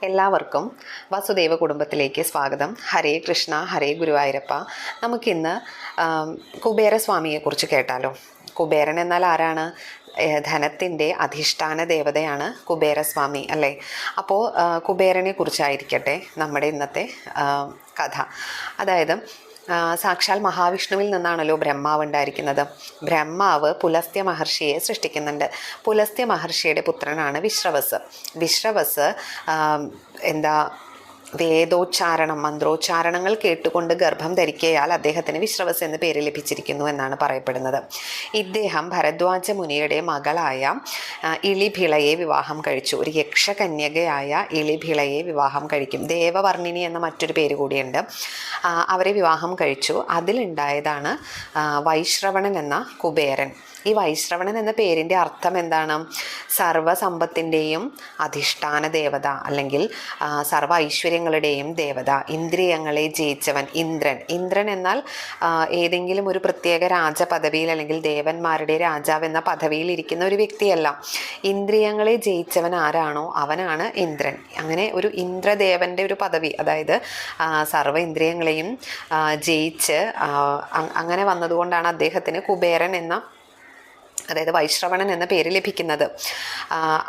എല്ലാവർക്കും വസുദേവ കുടുംബത്തിലേക്ക് സ്വാഗതം. ഹരേ കൃഷ്ണ, ഹരേ ഗുരുവായൂരപ്പ. നമുക്കിന്ന് കുബേരസ്വാമിയെക്കുറിച്ച് കേട്ടാലോ. കുബേരൻ എന്നാൽ ആരാണ്? ധനത്തിൻ്റെ അധിഷ്ഠാന ദേവതയാണ് കുബേരസ്വാമി, അല്ലേ? അപ്പോൾ കുബേരനെ കുറിച്ചായിരിക്കട്ടെ നമ്മുടെ ഇന്നത്തെ കഥ. അതായത് സാക്ഷാൽ മഹാവിഷ്ണുവിൽ നിന്നാണല്ലോ ബ്രഹ്മാവ് ഉണ്ടായിരിക്കുന്നത്. ബ്രഹ്മാവ് പുലസ്ത്യ മഹർഷിയെ സൃഷ്ടിക്കുന്നുണ്ട്. പുലസ്ത്യ മഹർഷിയുടെ പുത്രനാണ് വിശ്രവസ്. വിശ്രവസ് വേദോച്ചാരണം, മന്ത്രോച്ചാരണങ്ങൾ കേട്ടുകൊണ്ട് ഗർഭം ധരിക്കയാൽ അദ്ദേഹത്തിന് വിശ്രവസ് എന്ന് പേര് ലഭിച്ചിരിക്കുന്നു എന്നാണ് പറയപ്പെടുന്നത്. ഇദ്ദേഹം ഭരദ്വാജ മുനിയുടെ മകളായ ഇളിഭിളയെ വിവാഹം കഴിച്ചു. ഒരു യക്ഷകന്യകയായ ഇളിഭിളയെ വിവാഹം കഴിക്കും. ദേവവർണിനി എന്ന മറ്റൊരു പേര് കൂടിയുണ്ട്. അവരെ വിവാഹം കഴിച്ചു. അതിലുണ്ടായതാണ് വൈശ്രവണൻ എന്ന കുബേരൻ. ഈ വൈശ്രവണൻ എന്ന പേരിൻ്റെ അർത്ഥം എന്താണ്? സർവസമ്പത്തിൻ്റെയും അധിഷ്ഠാന ദേവത, അല്ലെങ്കിൽ സർവ ഐശ്വര്യങ്ങളുടെയും ദേവത, ഇന്ദ്രിയങ്ങളെ ജയിച്ചവൻ, ഇന്ദ്രൻ. ഇന്ദ്രൻ എന്നാൽ ഏതെങ്കിലും ഒരു പ്രത്യേക രാജപദവിയിൽ അല്ലെങ്കിൽ ദേവന്മാരുടെ രാജാവ് എന്ന പദവിയിൽ ഇരിക്കുന്ന ഒരു വ്യക്തിയല്ല. ഇന്ദ്രിയങ്ങളെ ജയിച്ചവൻ ആരാണോ അവനാണ് ഇന്ദ്രൻ. അങ്ങനെ ഒരു ഇന്ദ്രദേവൻ്റെ ഒരു പദവി, അതായത് സർവ്വ ഇന്ദ്രിയങ്ങളെയും ജയിച്ച് അങ്ങനെ വന്നതുകൊണ്ടാണ് അദ്ദേഹത്തിന് കുബേരൻ എന്ന, അതായത് വൈശ്രവണൻ എന്ന പേര് ലഭിക്കുന്നത്.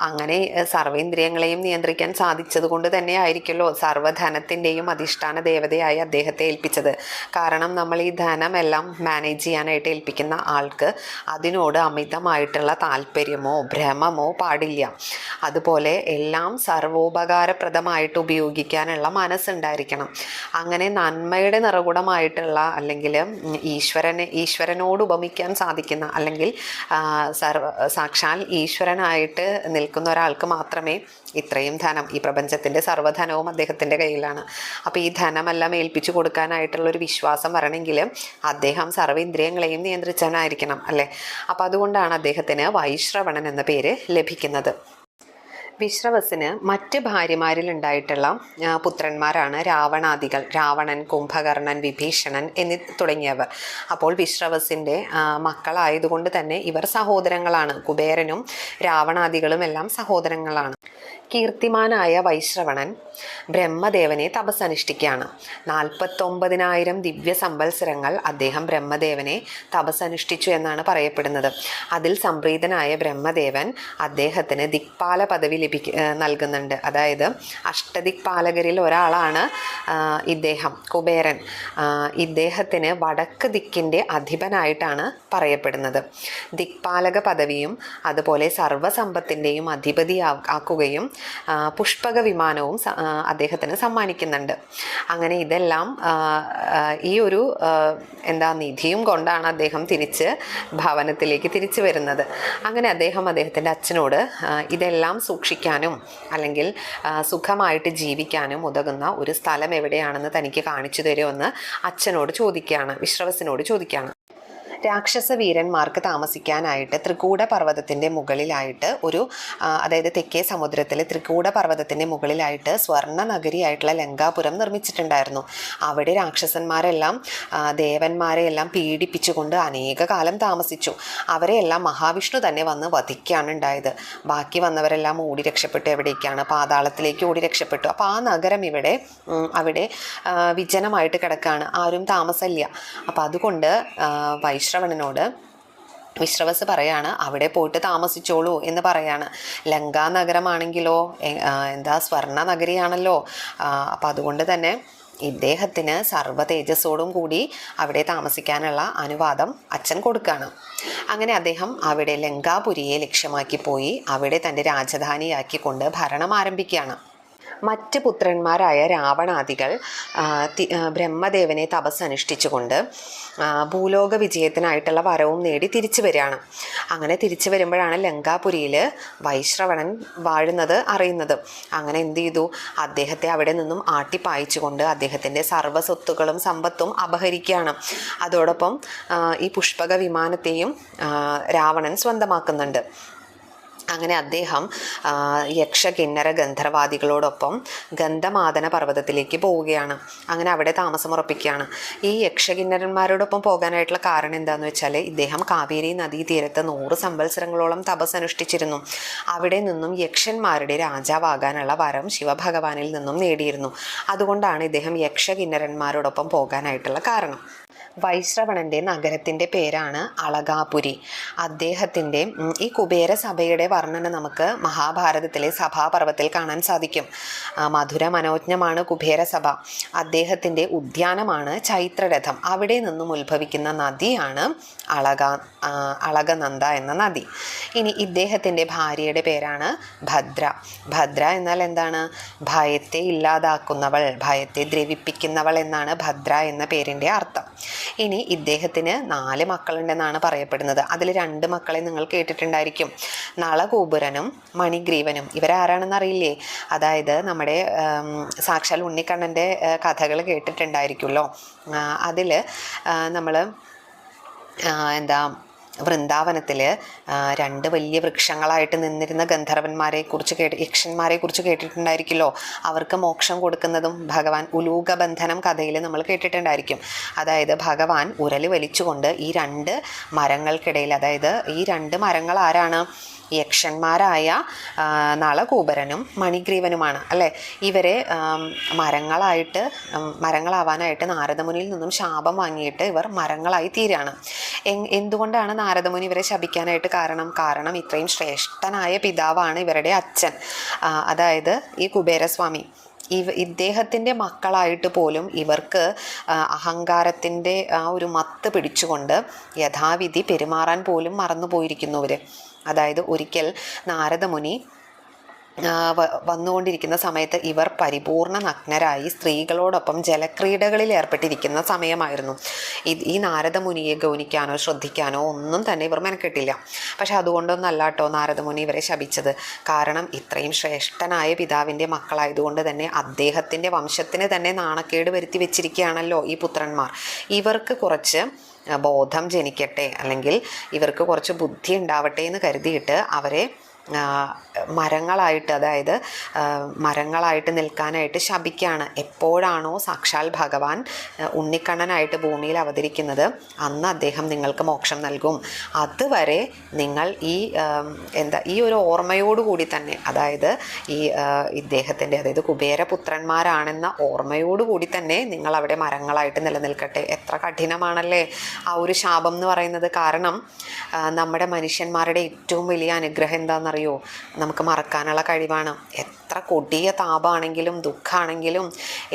അങ്ങനെ സർവേന്ദ്രിയങ്ങളെയും നിയന്ത്രിക്കാൻ സാധിച്ചത് കൊണ്ട് തന്നെ ആയിരിക്കുമല്ലോ സർവ്വധനത്തിൻ്റെയും അധിഷ്ഠാന ദേവതയായി അദ്ദേഹത്തെ ഏൽപ്പിച്ചത്. കാരണം നമ്മൾ ഈ ധനമെല്ലാം മാനേജ് ചെയ്യാനായിട്ട് ഏൽപ്പിക്കുന്ന ആൾക്ക് അതിനോട് അമിതമായിട്ടുള്ള താല്പര്യമോ ഭ്രമമോ പാടില്ല. അതുപോലെ എല്ലാം സർവോപകാരപ്രദമായിട്ട് ഉപയോഗിക്കാനുള്ള മനസ്സുണ്ടായിരിക്കണം. അങ്ങനെ നന്മയുടെ നിറകുടമായിട്ടുള്ള, അല്ലെങ്കിൽ ഈശ്വരനോട് ഉപമിക്കാൻ സാധിക്കുന്ന, അല്ലെങ്കിൽ സാക്ഷാൽ ഈശ്വരനായിട്ട് നിൽക്കുന്ന ഒരാൾക്ക് മാത്രമേ ഇത്രയും ധനം, ഈ പ്രപഞ്ചത്തിൻ്റെ സർവ്വധനവും അദ്ദേഹത്തിൻ്റെ കയ്യിലാണ്. അപ്പോൾ ഈ ധനമെല്ലാം ഏൽപ്പിച്ചു കൊടുക്കാനായിട്ടുള്ളൊരു വിശ്വാസം വരണമെങ്കിൽ അദ്ദേഹം സർവ്വേന്ദ്രിയങ്ങളെയും നിയന്ത്രിച്ചവനായിരിക്കണം, അല്ലേ? അപ്പോൾ അതുകൊണ്ടാണ് അദ്ദേഹത്തിന് വൈശ്രവണൻ എന്ന പേര് ലഭിക്കുന്നത്. വിശ്രവസിന് മറ്റ് ഭാര്യമാരിലുണ്ടായിട്ടുള്ള പുത്രന്മാരാണ് രാവണാദികൾ. രാവണൻ, കുംഭകർണൻ, വിഭീഷണൻ തുടങ്ങിയവർ. അപ്പോൾ വിശ്രവസിൻ്റെ മക്കളായതുകൊണ്ട് തന്നെ ഇവർ സഹോദരങ്ങളാണ്. കുബേരനും രാവണാദികളും എല്ലാം സഹോദരങ്ങളാണ്. കീർത്തിമാനായ വൈശ്രവണൻ ബ്രഹ്മദേവനെ തപസ്സനുഷ്ഠിക്കുകയാണ്. 49,000 ദിവ്യ സംവത്സരങ്ങൾ അദ്ദേഹം ബ്രഹ്മദേവനെ തപസ്സനുഷ്ഠിച്ചു എന്നാണ് പറയപ്പെടുന്നത്. അതിൽ സംപ്രീതനായ ബ്രഹ്മദേവൻ അദ്ദേഹത്തിന് ദിക്പാല പദവി നൽകുന്നുണ്ട്. അതായത് അഷ്ടദിക്പാലകരിൽ ഒരാളാണ് ഇദ്ദേഹം, കുബേരൻ. ഇദ്ദേഹത്തിന് വടക്ക് ദിക്കിൻ്റെ അധിപനായിട്ടാണ് പറയപ്പെടുന്നത്. ദിക്പാലക പദവിയും അതുപോലെ സർവ്വസമ്പത്തിൻ്റെയും അധിപതി ആക്കുകയും പുഷ്പക വിമാനവും അദ്ദേഹത്തിന് സമ്മാനിക്കുന്നുണ്ട്. അങ്ങനെ ഇതെല്ലാം ഈ ഒരു നിധിയും കൊണ്ടാണ് അദ്ദേഹം ഭവനത്തിലേക്ക് തിരിച്ചു വരുന്നത്. അങ്ങനെ അദ്ദേഹത്തിൻ്റെ അച്ഛനോട് ഇതെല്ലാം സൂക്ഷിക്കാനും അല്ലെങ്കിൽ സുഖമായിട്ട് ജീവിക്കാനും ഉതകുന്ന ഒരു സ്ഥലം എവിടെയാണെന്ന് തനിക്ക് കാണിച്ചു തരുമെന്ന് അച്ഛനോട് ചോദിക്കുകയാണ്, വിശ്രവസിനോട് ചോദിക്കുകയാണ്. രാക്ഷസ വീരന്മാർക്ക് താമസിക്കാനായിട്ട് ത്രികൂട പർവ്വതത്തിൻ്റെ മുകളിലായിട്ട് അതായത് തെക്കേ സമുദ്രത്തിലെ ത്രികൂട പർവ്വതത്തിൻ്റെ മുകളിലായിട്ട് സ്വർണ്ണ നഗരിയായിട്ടുള്ള ലങ്കാപുരം നിർമ്മിച്ചിട്ടുണ്ടായിരുന്നു. അവിടെ രാക്ഷസന്മാരെല്ലാം ദേവന്മാരെയെല്ലാം പീഡിപ്പിച്ചുകൊണ്ട് അനേക കാലം താമസിച്ചു. അവരെയെല്ലാം മഹാവിഷ്ണു തന്നെ വന്ന് വധിക്കുകയാണ് ഉണ്ടായത്. ബാക്കി വന്നവരെല്ലാം ഓടി രക്ഷപ്പെട്ടു. എവിടേക്കാണ്? പാതാളത്തിലേക്ക് ഓടി രക്ഷപ്പെട്ടു. അപ്പോൾ ആ നഗരം അവിടെ വിജനമായിട്ട് കിടക്കുകയാണ്, ആരും താമസമില്ല. അപ്പോൾ അതുകൊണ്ട് വൈശ്രവണനോട് വിശ്രവസ് പറയാണ്, അവിടെ പോയിട്ട് താമസിച്ചോളൂ എന്ന് പറയാണ്. ലങ്കാ നഗരമാണെങ്കിലോ സ്വർണ്ണ നഗരിയാണല്ലോ. അപ്പം അതുകൊണ്ട് തന്നെ ഇദ്ദേഹത്തിന് സർവ്വ തേജസ്സോടും കൂടി അവിടെ താമസിക്കാനുള്ള അനുവാദം അച്ഛൻ കൊടുക്കുകയാണ്. അങ്ങനെ അദ്ദേഹം അവിടെ ലങ്കാപുരിയെ ലക്ഷ്യമാക്കി പോയി അവിടെ തൻ്റെ രാജധാനിയാക്കിക്കൊണ്ട് ഭരണം ആരംഭിക്കുകയാണ്. മറ്റ് പുത്രന്മാരായ രാവണാദികൾ ബ്രഹ്മദേവനെ തപസ്സനുഷ്ഠിച്ചുകൊണ്ട് ഭൂലോക വിജയത്തിനായിട്ടുള്ള വരവും നേടി തിരിച്ചു വരികയാണ്. അങ്ങനെ തിരിച്ചു വരുമ്പോഴാണ് ലങ്കാപുരിയിൽ വൈശ്രവണൻ വാഴുന്നത് അറിയുന്നത്. അങ്ങനെ എന്ത് ചെയ്തു? അദ്ദേഹത്തെ അവിടെ നിന്നും ആട്ടിപ്പായിച്ചുകൊണ്ട് അദ്ദേഹത്തിൻ്റെ സർവ്വസ്വത്തുക്കളും സമ്പത്തും അപഹരിക്കുകയാണ്. അതോടൊപ്പം ഈ പുഷ്പക വിമാനത്തെയും രാവണൻ സ്വന്തമാക്കുന്നുണ്ട്. അങ്ങനെ അദ്ദേഹം യക്ഷ കിന്നര ഗന്ധർവാദികളോടൊപ്പം ഗന്ധമാദന പർവ്വതത്തിലേക്ക് പോവുകയാണ്. അങ്ങനെ അവിടെ താമസമുറപ്പിക്കുകയാണ്. ഈ യക്ഷകിന്നരന്മാരോടൊപ്പം പോകാനായിട്ടുള്ള കാരണം എന്താണെന്ന് വെച്ചാൽ, ഇദ്ദേഹം കാവേരി നദീതീരത്ത് 100 സംവത്സരങ്ങളോളം തപസ് അനുഷ്ഠിച്ചിരുന്നു. അവിടെ നിന്നും യക്ഷന്മാരുടെ രാജാവാകാനുള്ള വരം ശിവഭഗവാനിൽ നിന്നും നേടിയിരുന്നു. അതുകൊണ്ടാണ് ഇദ്ദേഹം യക്ഷകിന്നരന്മാരോടൊപ്പം പോകാനായിട്ടുള്ള കാരണം. വൈശ്രവണൻ്റെ നഗരത്തിൻ്റെ പേരാണ് അളകാപുരി. അദ്ദേഹത്തിൻ്റെ ഈ കുബേര സഭയുടെ വർണ്ണന നമുക്ക് മഹാഭാരതത്തിലെ സഭാപർവത്തിൽ കാണാൻ സാധിക്കും. മധുര മനോജ്ഞമാണ് കുബേരസഭ. അദ്ദേഹത്തിൻ്റെ ഉദ്യാനമാണ് ചൈത്രരഥം. അവിടെ നിന്നും ഉത്ഭവിക്കുന്ന നദിയാണ് അളകനന്ദ എന്ന നദി. ഇനി ഇദ്ദേഹത്തിൻ്റെ ഭാര്യയുടെ പേരാണ് ഭദ്ര. ഭദ്ര എന്നാൽ എന്താണ്? ഭയത്തെ ഇല്ലാതാക്കുന്നവൾ, ഭയത്തെ ദ്രവിപ്പിക്കുന്നവൾ എന്നാണ് ഭദ്ര എന്ന പേരിൻ്റെ അർത്ഥം. ഇനി ഇദ്ദേഹത്തിന് 4 മക്കളുണ്ടെന്നാണ് പറയപ്പെടുന്നത്. അതിൽ 2 മക്കളെ നിങ്ങൾ കേട്ടിട്ടുണ്ടായിരിക്കും, നളകൂപുരനും മണിഗ്രീവനും. ഇവരാരാണെന്ന് അറിയില്ലേ? അതായത് നമ്മുടെ സാക്ഷാൽ ഉണ്ണിക്കണ്ണൻ്റെ കഥകൾ കേട്ടിട്ടുണ്ടായിരിക്കുമല്ലോ. അതിൽ നമ്മൾ വൃന്ദാവനത്തിൽ 2 വലിയ വൃക്ഷങ്ങളായിട്ട് നിന്നിരുന്ന ഗന്ധർവന്മാരെ കുറിച്ച് യക്ഷന്മാരെ കുറിച്ച് കേട്ടിട്ടുണ്ടായിരിക്കുമല്ലോ. അവർക്ക് മോക്ഷം കൊടുക്കുന്നതും ഭഗവാൻ ഉലൂക ബന്ധനം കഥയിൽ നമ്മൾ കേട്ടിട്ടുണ്ടായിരിക്കും. അതായത് ഭഗവാൻ ഉരല് വലിച്ചുകൊണ്ട് ഈ 2 മരങ്ങൾക്കിടയിൽ, അതായത് ഈ 2 മരങ്ങൾ ആരാണ്? യക്ഷന്മാരായ നളകൂപരനും മണിഗ്രീവനുമാണ് അല്ലേ. ഇവരെ മരങ്ങളാവാനായിട്ട് നാരദമുനിയിൽ നിന്നും ശാപം വാങ്ങിയിട്ട് ഇവർ മരങ്ങളായി തീരാണ്. എന്തുകൊണ്ടാണ് നാരദമുനി ഇവരെ ശപിക്കാനായിട്ട് കാരണം ഇത്രയും ശ്രേഷ്ഠനായ പിതാവാണ് ഇവരുടെ അച്ഛൻ, അതായത് ഈ കുബേരസ്വാമി. ഇദ്ദേഹത്തിൻ്റെ മക്കളായിട്ട് പോലും ഇവർക്ക് അഹങ്കാരത്തിൻ്റെ ഒരു മത്ത് പിടിച്ചുകൊണ്ട് യഥാവിധി പെരുമാറാൻ പോലും മറന്നുപോയിരിക്കുന്നു ഇവർ. അതായത് ഒരിക്കൽ നാരദമുനി വന്നുകൊണ്ടിരിക്കുന്ന സമയത്ത് ഇവർ പരിപൂർണ നഗ്നരായി സ്ത്രീകളോടൊപ്പം ജലക്രീഡകളിൽ ഏർപ്പെട്ടിരിക്കുന്ന സമയമായിരുന്നു. ഈ നാരദമുനിയെ ഗൗനിക്കാനോ ശ്രദ്ധിക്കാനോ ഒന്നും തന്നെ ഇവർ മെനക്കെട്ടില്ല. പക്ഷെ അതുകൊണ്ടൊന്നല്ല കേട്ടോ നാരദമുനി ഇവരെ ശപിച്ചത്. കാരണം ഇത്രയും ശ്രേഷ്ഠനായ പിതാവിൻ്റെ മക്കളായതുകൊണ്ട് തന്നെ അദ്ദേഹത്തിൻ്റെ വംശത്തിന് തന്നെ നാണക്കേട് വരുത്തി വെച്ചിരിക്കുകയാണല്ലോ ഈ പുത്രന്മാർ. ഇവർക്ക് കുറച്ച് ബോധം ജനിക്കട്ടെ, അല്ലെങ്കിൽ ഇവർക്ക് കുറച്ച് ബുദ്ധി ഉണ്ടാവട്ടെ എന്ന് കരുതിയിട്ട് അവരെ മരങ്ങളായിട്ട്, അതായത് മരങ്ങളായിട്ട് നിൽക്കാനായിട്ട് ശപിക്കുകയാണ്. എപ്പോഴാണോ സാക്ഷാൽ ഭഗവാൻ ഉണ്ണിക്കണ്ണനായിട്ട് ഭൂമിയിൽ അവതരിക്കുന്നത് അന്ന് അദ്ദേഹം നിങ്ങൾക്ക് മോക്ഷം നൽകും. അതുവരെ നിങ്ങൾ ഈ ഒരു ഓർമ്മയോടുകൂടി തന്നെ, അതായത് ഇദ്ദേഹത്തിൻ്റെ, അതായത് കുബേരപുത്രന്മാരാണെന്ന ഓർമ്മയോടുകൂടി തന്നെ നിങ്ങൾ അവിടെ മരങ്ങളായിട്ട് നിലനിൽക്കട്ടെ. എത്ര കഠിനമാണല്ലേ ആ ഒരു ശാപം എന്ന് പറയുന്നത്. കാരണം നമ്മുടെ മനുഷ്യന്മാരുടെ ഏറ്റവും വലിയ അനുഗ്രഹം എന്താണെന്നറിയോ? നമുക്ക് മറക്കാനുള്ള കഴിവാണ്. എത്ര കൊടിയ താപമാണെങ്കിലും ദുഃഖമാണെങ്കിലും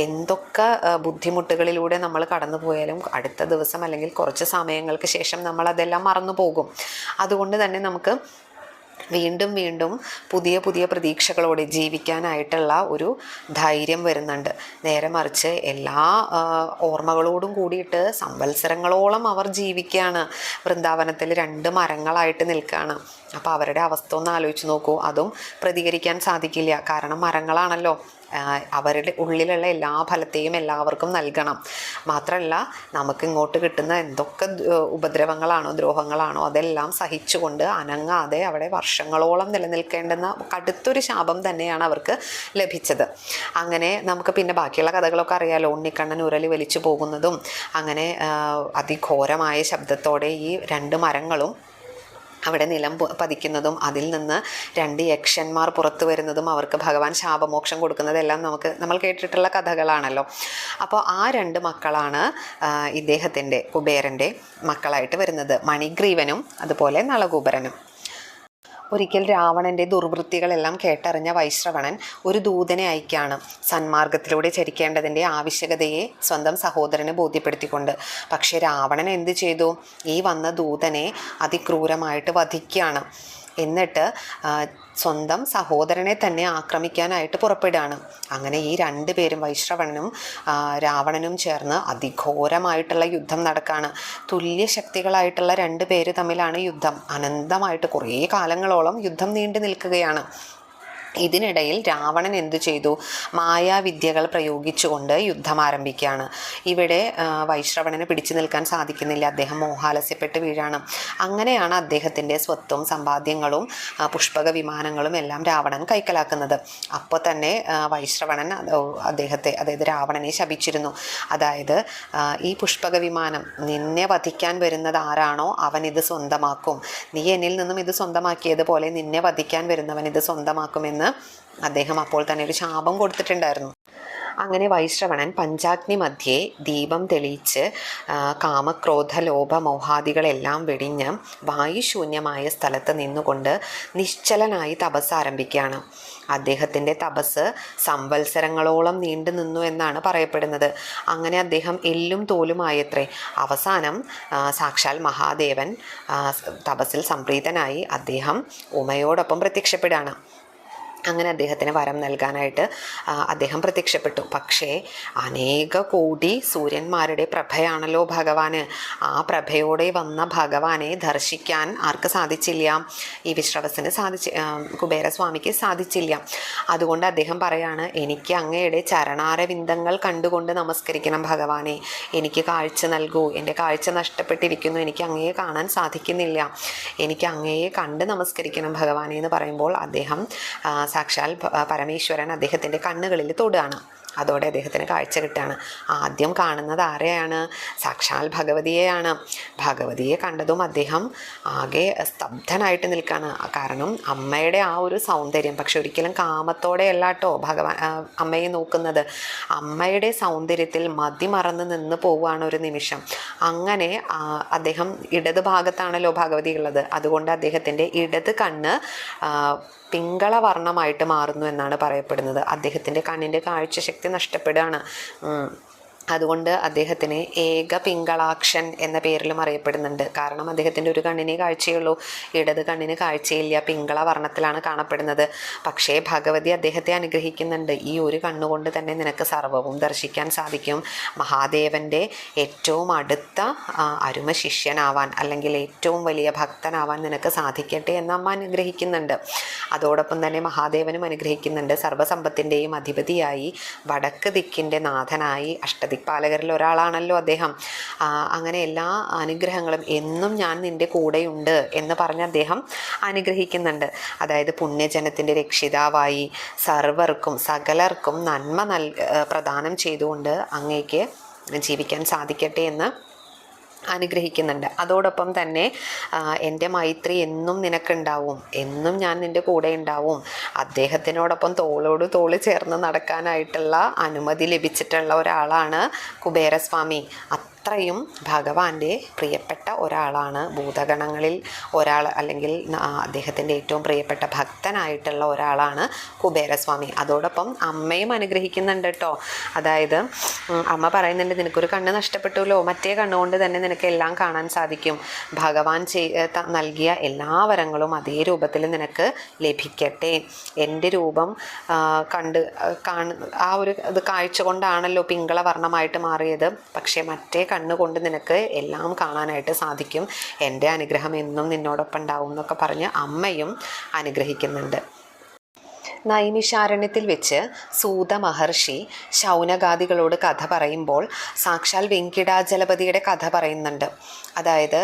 എന്തൊക്കെ ബുദ്ധിമുട്ടുകളിലൂടെ നമ്മൾ കടന്നു പോയാലും അടുത്ത ദിവസം അല്ലെങ്കിൽ കുറച്ച് സമയങ്ങൾക്ക് ശേഷം നമ്മളതെല്ലാം മറന്നു പോകും. അതുകൊണ്ട് തന്നെ നമുക്ക് വീണ്ടും വീണ്ടും പുതിയ പുതിയ പ്രതീക്ഷകളോടെ ജീവിക്കാനായിട്ടുള്ള ഒരു ധൈര്യം വരുന്നുണ്ട്. നേരെ മറിച്ച് എല്ലാ ഓർമ്മകളോടും കൂടിയിട്ട് സംവത്സരങ്ങളോളം അവർ ജീവിക്കുകയാണ്. വൃന്ദാവനത്തിൽ 2 മരങ്ങളായിട്ട് നിൽക്കുകയാണ്. അപ്പോൾ അവരുടെ അവസ്ഥ ഒന്ന് ആലോചിച്ച് നോക്കൂ. അതും പ്രതികരിക്കാൻ സാധിക്കില്ല. കാരണം മരങ്ങളാണല്ലോ. അവരുടെ ഉള്ളിലുള്ള എല്ലാ ഫലത്തെയും എല്ലാവർക്കും നൽകണം. മാത്രമല്ല നമുക്ക് ഇങ്ങോട്ട് കിട്ടുന്ന എന്തൊക്കെ ഉപദ്രവങ്ങളാണോ ദ്രോഹങ്ങളാണോ അതെല്ലാം സഹിച്ചുകൊണ്ട് അനങ്ങാതെ അവിടെ വർഷങ്ങളോളം നിലനിൽക്കേണ്ടുന്ന കടുത്തൊരു ശാപം തന്നെയാണ് അവർക്ക് ലഭിച്ചത്. അങ്ങനെ നമുക്ക് പിന്നെ ബാക്കിയുള്ള കഥകളൊക്കെ അറിയാലോ. ഉണ്ണിക്കണ്ണൻ ഉരലി വലിച്ചു പോകുന്നതും അങ്ങനെ അതിഘോരമായ ശബ്ദത്തോടെ ഈ 2 മരങ്ങളും അവിടെ നിലം പതിക്കുന്നതും അതിൽ നിന്ന് 2 യക്ഷന്മാർ പുറത്തു വരുന്നതും അവർക്ക് ഭഗവാൻ ശാപമോക്ഷം കൊടുക്കുന്നതെല്ലാം നമ്മൾ കേട്ടിട്ടുള്ള കഥകളാണല്ലോ. അപ്പോൾ ആ 2 മക്കളാണ് ഇദ്ദേഹത്തിൻ്റെ കുബേരൻ്റെ മക്കളായിട്ട് വരുന്നത്, മണിഗ്രീവനും അതുപോലെ നളകൂപരനും. ഒരിക്കൽ രാവണൻ്റെ ദുർവൃത്തികളെല്ലാം കേട്ടറിഞ്ഞ വൈശ്രവണൻ ഒരു ദൂതനെ അയക്കുകയാണ്, സന്മാർഗത്തിലൂടെ ചരിക്കേണ്ടതിൻ്റെ ആവശ്യകതയെ സ്വന്തം സഹോദരന് ബോധ്യപ്പെടുത്തിക്കൊണ്ട്. പക്ഷേ രാവണൻ എന്ത് ചെയ്തു? ഈ വന്ന ദൂതനെ അതിക്രൂരമായിട്ട് വധിക്കുകയാണ്. എന്നിട്ട് സ്വന്തം സഹോദരനെ തന്നെ ആക്രമിക്കാനായിട്ട് പുറപ്പെടുകയാണ്. അങ്ങനെ ഈ 2 പേരും, വൈശ്രവണനും രാവണനും ചേർന്ന് അതിഘോരമായിട്ടുള്ള യുദ്ധം നടക്കുകയാണ്. തുല്യശക്തികളായിട്ടുള്ള 2 പേര് തമ്മിലാണ് യുദ്ധം. അനന്തമായിട്ട് കുറേ കാലങ്ങളോളം യുദ്ധം നീണ്ടു നിൽക്കുകയാണ്. ഇതിനിടയിൽ രാവണൻ എന്തു ചെയ്തു? മായാവിദ്യകൾ പ്രയോഗിച്ചുകൊണ്ട് യുദ്ധം ആരംഭിക്കുകയാണ്. ഇവിടെ വൈശ്രവണന് പിടിച്ചു നിൽക്കാൻ സാധിക്കുന്നില്ല. അദ്ദേഹം മോഹാലസ്യപ്പെട്ട് വീഴാണ്. അങ്ങനെയാണ് അദ്ദേഹത്തിൻ്റെ സ്വത്തും സമ്പാദ്യങ്ങളും പുഷ്പക വിമാനങ്ങളും എല്ലാം രാവണൻ കൈക്കലാക്കുന്നത്. അപ്പോൾ തന്നെ വൈശ്രവണൻ അദ്ദേഹത്തെ, അതായത് രാവണനെ ശപിച്ചിരുന്നു. അതായത് ഈ പുഷ്പക വിമാനം നിന്നെ വധിക്കാൻ വരുന്നത് ആരാണോ അവൻ ഇത് സ്വന്തമാക്കും, നീ എന്നിൽ നിന്നും ഇത് സ്വന്തമാക്കിയതുപോലെ നിന്നെ വധിക്കാൻ വരുന്നവൻ ഇത് സ്വന്തമാക്കുമെന്ന് അദ്ദേഹം അപ്പോൾ തന്നെ ഒരു ശാപം കൊടുത്തിട്ടുണ്ടായിരുന്നു. അങ്ങനെ വൈശ്രവണൻ പഞ്ചാഗ്നി മധ്യേ ദീപം തെളിയിച്ച് കാമക്രോധ ലോഭ മോഹാദികളെല്ലാം വെടിഞ്ഞ് വായുശൂന്യമായ സ്ഥലത്ത് നിന്നുകൊണ്ട് നിശ്ചലനായി തപസ് ആരംഭിക്കുകയാണ്. അദ്ദേഹത്തിൻ്റെ തപസ് സംവത്സരങ്ങളോളം നീണ്ടു നിന്നു എന്നാണ് പറയപ്പെടുന്നത്. അങ്ങനെ അദ്ദേഹം എല്ലും തോലുമായത്രേ. അവസാനം സാക്ഷാൽ മഹാദേവൻ തപസ്സിൽ സംപ്രീതനായി അദ്ദേഹം ഉമയോടൊപ്പം പ്രത്യക്ഷപ്പെടുകയാണ്. അങ്ങനെ അദ്ദേഹത്തിന് വരം നൽകാനായിട്ട് അദ്ദേഹം പ്രത്യക്ഷപ്പെട്ടു. പക്ഷേ അനേക കോടി സൂര്യന്മാരുടെ പ്രഭയാണല്ലോ ഭഗവാന്. ആ പ്രഭയോടെ വന്ന ഭഗവാനെ ദർശിക്കാൻ ആർക്ക് സാധിച്ചില്ല? ഈ വിശ്രവസിന് കുബേരസ്വാമിക്ക് സാധിച്ചില്ല. അതുകൊണ്ട് അദ്ദേഹം പറയാണ്, എനിക്ക് അങ്ങയുടെ ചരണാരവിന്ദങ്ങൾ കണ്ടുകൊണ്ട് നമസ്കരിക്കണം ഭഗവാനെ, എനിക്ക് കാഴ്ച നൽകൂ, എൻ്റെ കാഴ്ച നഷ്ടപ്പെട്ടിരിക്കുന്നു, എനിക്ക് അങ്ങയെ കാണാൻ സാധിക്കുന്നില്ല, എനിക്ക് അങ്ങയെ കണ്ട് നമസ്കരിക്കണം ഭഗവാനെ എന്ന് പറയുമ്പോൾ അദ്ദേഹം സാക്ഷാൽ പരമേശ്വരൻ അദ്ദേഹത്തിൻ്റെ കണ്ണുകളിൽ തൊടുകയാണ്. അതോടെ അദ്ദേഹത്തിന് കാഴ്ച കിട്ടുകയാണ്. ആദ്യം കാണുന്നത് ആരെയാണ്? സാക്ഷാൽ ഭഗവതിയെയാണ്. ഭഗവതിയെ കണ്ടതും അദ്ദേഹം ആകെ സ്തബ്ധനായിട്ട് നിൽക്കുകയാണ്. കാരണം അമ്മയുടെ ആ ഒരു സൗന്ദര്യം, പക്ഷെ ഒരിക്കലും കാമത്തോടെയല്ല കേട്ടോ അമ്മയെ നോക്കുന്നത്. അമ്മയുടെ സൗന്ദര്യത്തിൽ മതിമറന്ന് നിന്ന് പോവുകയാണ് ഒരു നിമിഷം. അങ്ങനെ അദ്ദേഹം ഇടത് ഭാഗത്താണല്ലോ ഭഗവതി ഉള്ളത്. അതുകൊണ്ട് അദ്ദേഹത്തിൻ്റെ ഇടത് കണ്ണ് പിങ്കളവർണ്ണമായിട്ട് മാറുന്നു എന്നാണ് പറയപ്പെടുന്നത്. അദ്ദേഹത്തിൻ്റെ കണ്ണിൻ്റെ കാഴ്ചശക്തി നഷ്ടപ്പെടുകയാണ്. അതുകൊണ്ട് അദ്ദേഹത്തിന് ഏക പിങ്കളാക്ഷൻ എന്ന പേരിലും അറിയപ്പെടുന്നുണ്ട്. കാരണം അദ്ദേഹത്തിൻ്റെ ഒരു കണ്ണിനെ കാഴ്ചയുള്ളൂ, ഇടത് കണ്ണിന് കാഴ്ചയില്ല, പിങ്കള വർണ്ണത്തിലാണ് കാണപ്പെടുന്നത്. പക്ഷേ ഭഗവതി അദ്ദേഹത്തെ അനുഗ്രഹിക്കുന്നുണ്ട്. ഈ ഒരു കണ്ണുകൊണ്ട് തന്നെ നിനക്ക് സർവ്വവും ദർശിക്കാൻ സാധിക്കും. മഹാദേവൻ്റെ ഏറ്റവും അടുത്ത അരുമ ശിഷ്യനാവാൻ, അല്ലെങ്കിൽ ഏറ്റവും വലിയ ഭക്തനാവാൻ നിനക്ക് സാധിക്കട്ടെ എന്ന് അമ്മ അനുഗ്രഹിക്കുന്നുണ്ട്. അതോടൊപ്പം തന്നെ മഹാദേവനും അനുഗ്രഹിക്കുന്നുണ്ട്. സർവ്വസമ്പത്തിൻ്റെയും അധിപതിയായി വടക്ക് ദിക്കിൻ്റെ നാഥനായി ദിക്പാലകരിൽ ഒരാളാണല്ലോ അദ്ദേഹം. അങ്ങനെ എല്ലാ അനുഗ്രഹങ്ങളും എന്നും ഞാൻ നിൻ്റെ കൂടെയുണ്ട് എന്ന് പറഞ്ഞ് അദ്ദേഹം അനുഗ്രഹിക്കുന്നുണ്ട്. അതായത് പുണ്യജനത്തിൻ്റെ രക്ഷിതാവായി സർവർക്കും സകലർക്കും നന്മ പ്രദാനം ചെയ്തുകൊണ്ട് അങ്ങേക്ക് ജീവിക്കാൻ സാധിക്കട്ടെ എന്ന് അനുഗ്രഹിക്കുന്നുണ്ട്. അതോടൊപ്പം തന്നെ എൻ്റെ മൈത്രി എന്നും നിനക്കുണ്ടാവും, എന്നും ഞാൻ നിൻ്റെ കൂടെ ഉണ്ടാവും. അദ്ദേഹത്തിനോടൊപ്പം തോളോട് തോള് ചേർന്ന് നടക്കാനായിട്ടുള്ള അനുമതി ലഭിച്ചിട്ടുള്ള ഒരാളാണ് കുബേരസ്വാമി. അത്രയും ഭഗവാന്റെ പ്രിയപ്പെട്ട ഒരാളാണ്. ഭൂതഗണങ്ങളിൽ ഒരാൾ, അല്ലെങ്കിൽ അദ്ദേഹത്തിൻ്റെ ഏറ്റവും പ്രിയപ്പെട്ട ഭക്തനായിട്ടുള്ള ഒരാളാണ് കുബേരസ്വാമി. അതോടൊപ്പം അമ്മയും അനുഗ്രഹിക്കുന്നുണ്ട് കേട്ടോ. അതായത് അമ്മ പറയുന്നുണ്ട്, നിനക്കൊരു കണ്ണ് നഷ്ടപ്പെട്ടുല്ലോ, മറ്റേ കണ്ണുകൊണ്ട് തന്നെ നിനക്ക് എല്ലാം കാണാൻ സാധിക്കും. ഭഗവാൻ നൽകിയ എല്ലാ വരങ്ങളും അതേ രൂപത്തിൽ നിനക്ക് ലഭിക്കട്ടെ. എൻ്റെ രൂപം ആ ഒരു ഇത് കാഴ്ച കൊണ്ടാണല്ലോ പിങ്കള വർണ്ണമായിട്ട് മാറിയത്. പക്ഷേ മറ്റേ കണ്ണുകൊണ്ട് നിനക്ക് എല്ലാം കാണാനായിട്ട് സാധിക്കും. എൻ്റെ അനുഗ്രഹം എന്നും നിന്നോടൊപ്പം ഉണ്ടാവും എന്നൊക്കെ പറഞ്ഞ് അമ്മയും അനുഗ്രഹിക്കുന്നുണ്ട്. നൈമിഷാരണ്യത്തിൽ വെച്ച് സൂത മഹർഷി ശൗനകാദികളോട് കഥ പറയുമ്പോൾ സാക്ഷാൽ വെങ്കിടാചലപതിയുടെ കഥ പറയുന്നുണ്ട്. അതായത്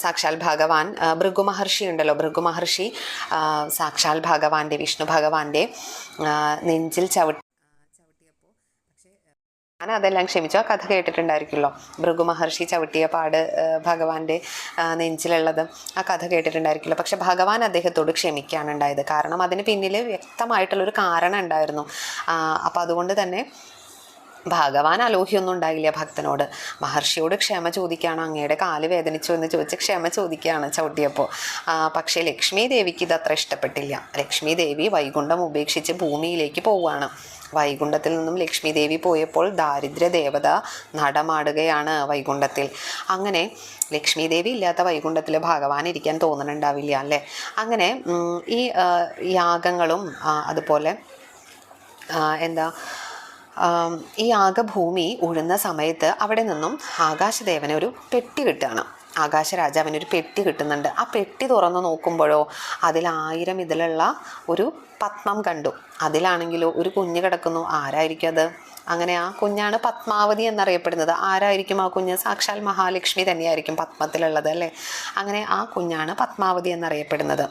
സാക്ഷാൽ ഭഗവാൻ ഭൃഗുമഹർഷി ഉണ്ടല്ലോ, ഭൃഗുമഹർഷി സാക്ഷാൽ ഭഗവാന്റെ, വിഷ്ണു ഭഗവാന്റെ നെഞ്ചിൽ അതെല്ലാം ക്ഷമിച്ചു. ആ കഥ കേട്ടിട്ടുണ്ടായിരിക്കുമല്ലോ, ഭൃഗുമഹർഷി ചവിട്ടിയ പാട് ഭഗവാന്റെ നെഞ്ചിലുള്ളത്. ആ കഥ കേട്ടിട്ടുണ്ടായിരിക്കുമല്ലോ. പക്ഷെ ഭഗവാൻ അദ്ദേഹത്തോട് ക്ഷമിക്കുകയാണ് ഉണ്ടായത്. കാരണം അതിന് പിന്നിൽ വ്യക്തമായിട്ടുള്ളൊരു കാരണം ഉണ്ടായിരുന്നു. അപ്പം അതുകൊണ്ട് തന്നെ ഭഗവാൻ അലോഹ്യൊന്നും ഉണ്ടായില്ല ഭക്തനോട്. മഹർഷിയോട് ക്ഷമ ചോദിക്കുകയാണ്. അങ്ങയുടെ കാല് വേദനിച്ചു എന്ന് ചോദിച്ച് ക്ഷമ ചോദിക്കുകയാണ് ചവിട്ടിയപ്പോൾ. പക്ഷേ ലക്ഷ്മി ദേവിക്ക് ഇത് അത്ര ഇഷ്ടപ്പെട്ടില്ല. ലക്ഷ്മി ദേവി വൈകുണ്ഠം ഉപേക്ഷിച്ച് ഭൂമിയിലേക്ക് പോവുകയാണ്. വൈകുണ്ഠത്തിൽ നിന്നും ലക്ഷ്മി ദേവി പോയപ്പോൾ ദാരിദ്ര്യ ദേവത നടമാടുകയാണ് വൈകുണ്ഠത്തിൽ. അങ്ങനെ ലക്ഷ്മി ദേവി ഇല്ലാത്ത വൈകുണ്ഠത്തിൽ ഭഗവാൻ ഇരിക്കാൻ തോന്നുന്നുണ്ടാവില്ല അല്ലേ. അങ്ങനെ ഈ യാഗങ്ങളും അതുപോലെ ഈ യാഗഭൂമി ഉഴുന്ന സമയത്ത് അവിടെ നിന്നും ആകാശദേവന് ഒരു പെട്ടി കിട്ടുകയാണ്. ആകാശരാജാവിനൊരു പെട്ടി കിട്ടുന്നുണ്ട്. ആ പെട്ടി തുറന്ന് നോക്കുമ്പോഴോ അതിൽ 1000 ഇതിലുള്ള ഒരു പത്മം കണ്ടു. അതിലാണെങ്കിലോ ഒരു കുഞ്ഞ് കിടക്കുന്നു. ആരായിരിക്കും അത്? അങ്ങനെ ആ കുഞ്ഞാണ് പത്മാവതി എന്നറിയപ്പെടുന്നത്. ആരായിരിക്കും ആ കുഞ്ഞ്? സാക്ഷാൽ മഹാലക്ഷ്മി തന്നെയായിരിക്കും പത്മത്തിലുള്ളത്, അല്ലേ? അങ്ങനെ ആ കുഞ്ഞാണ് പത്മാവതി എന്നറിയപ്പെടുന്നത്.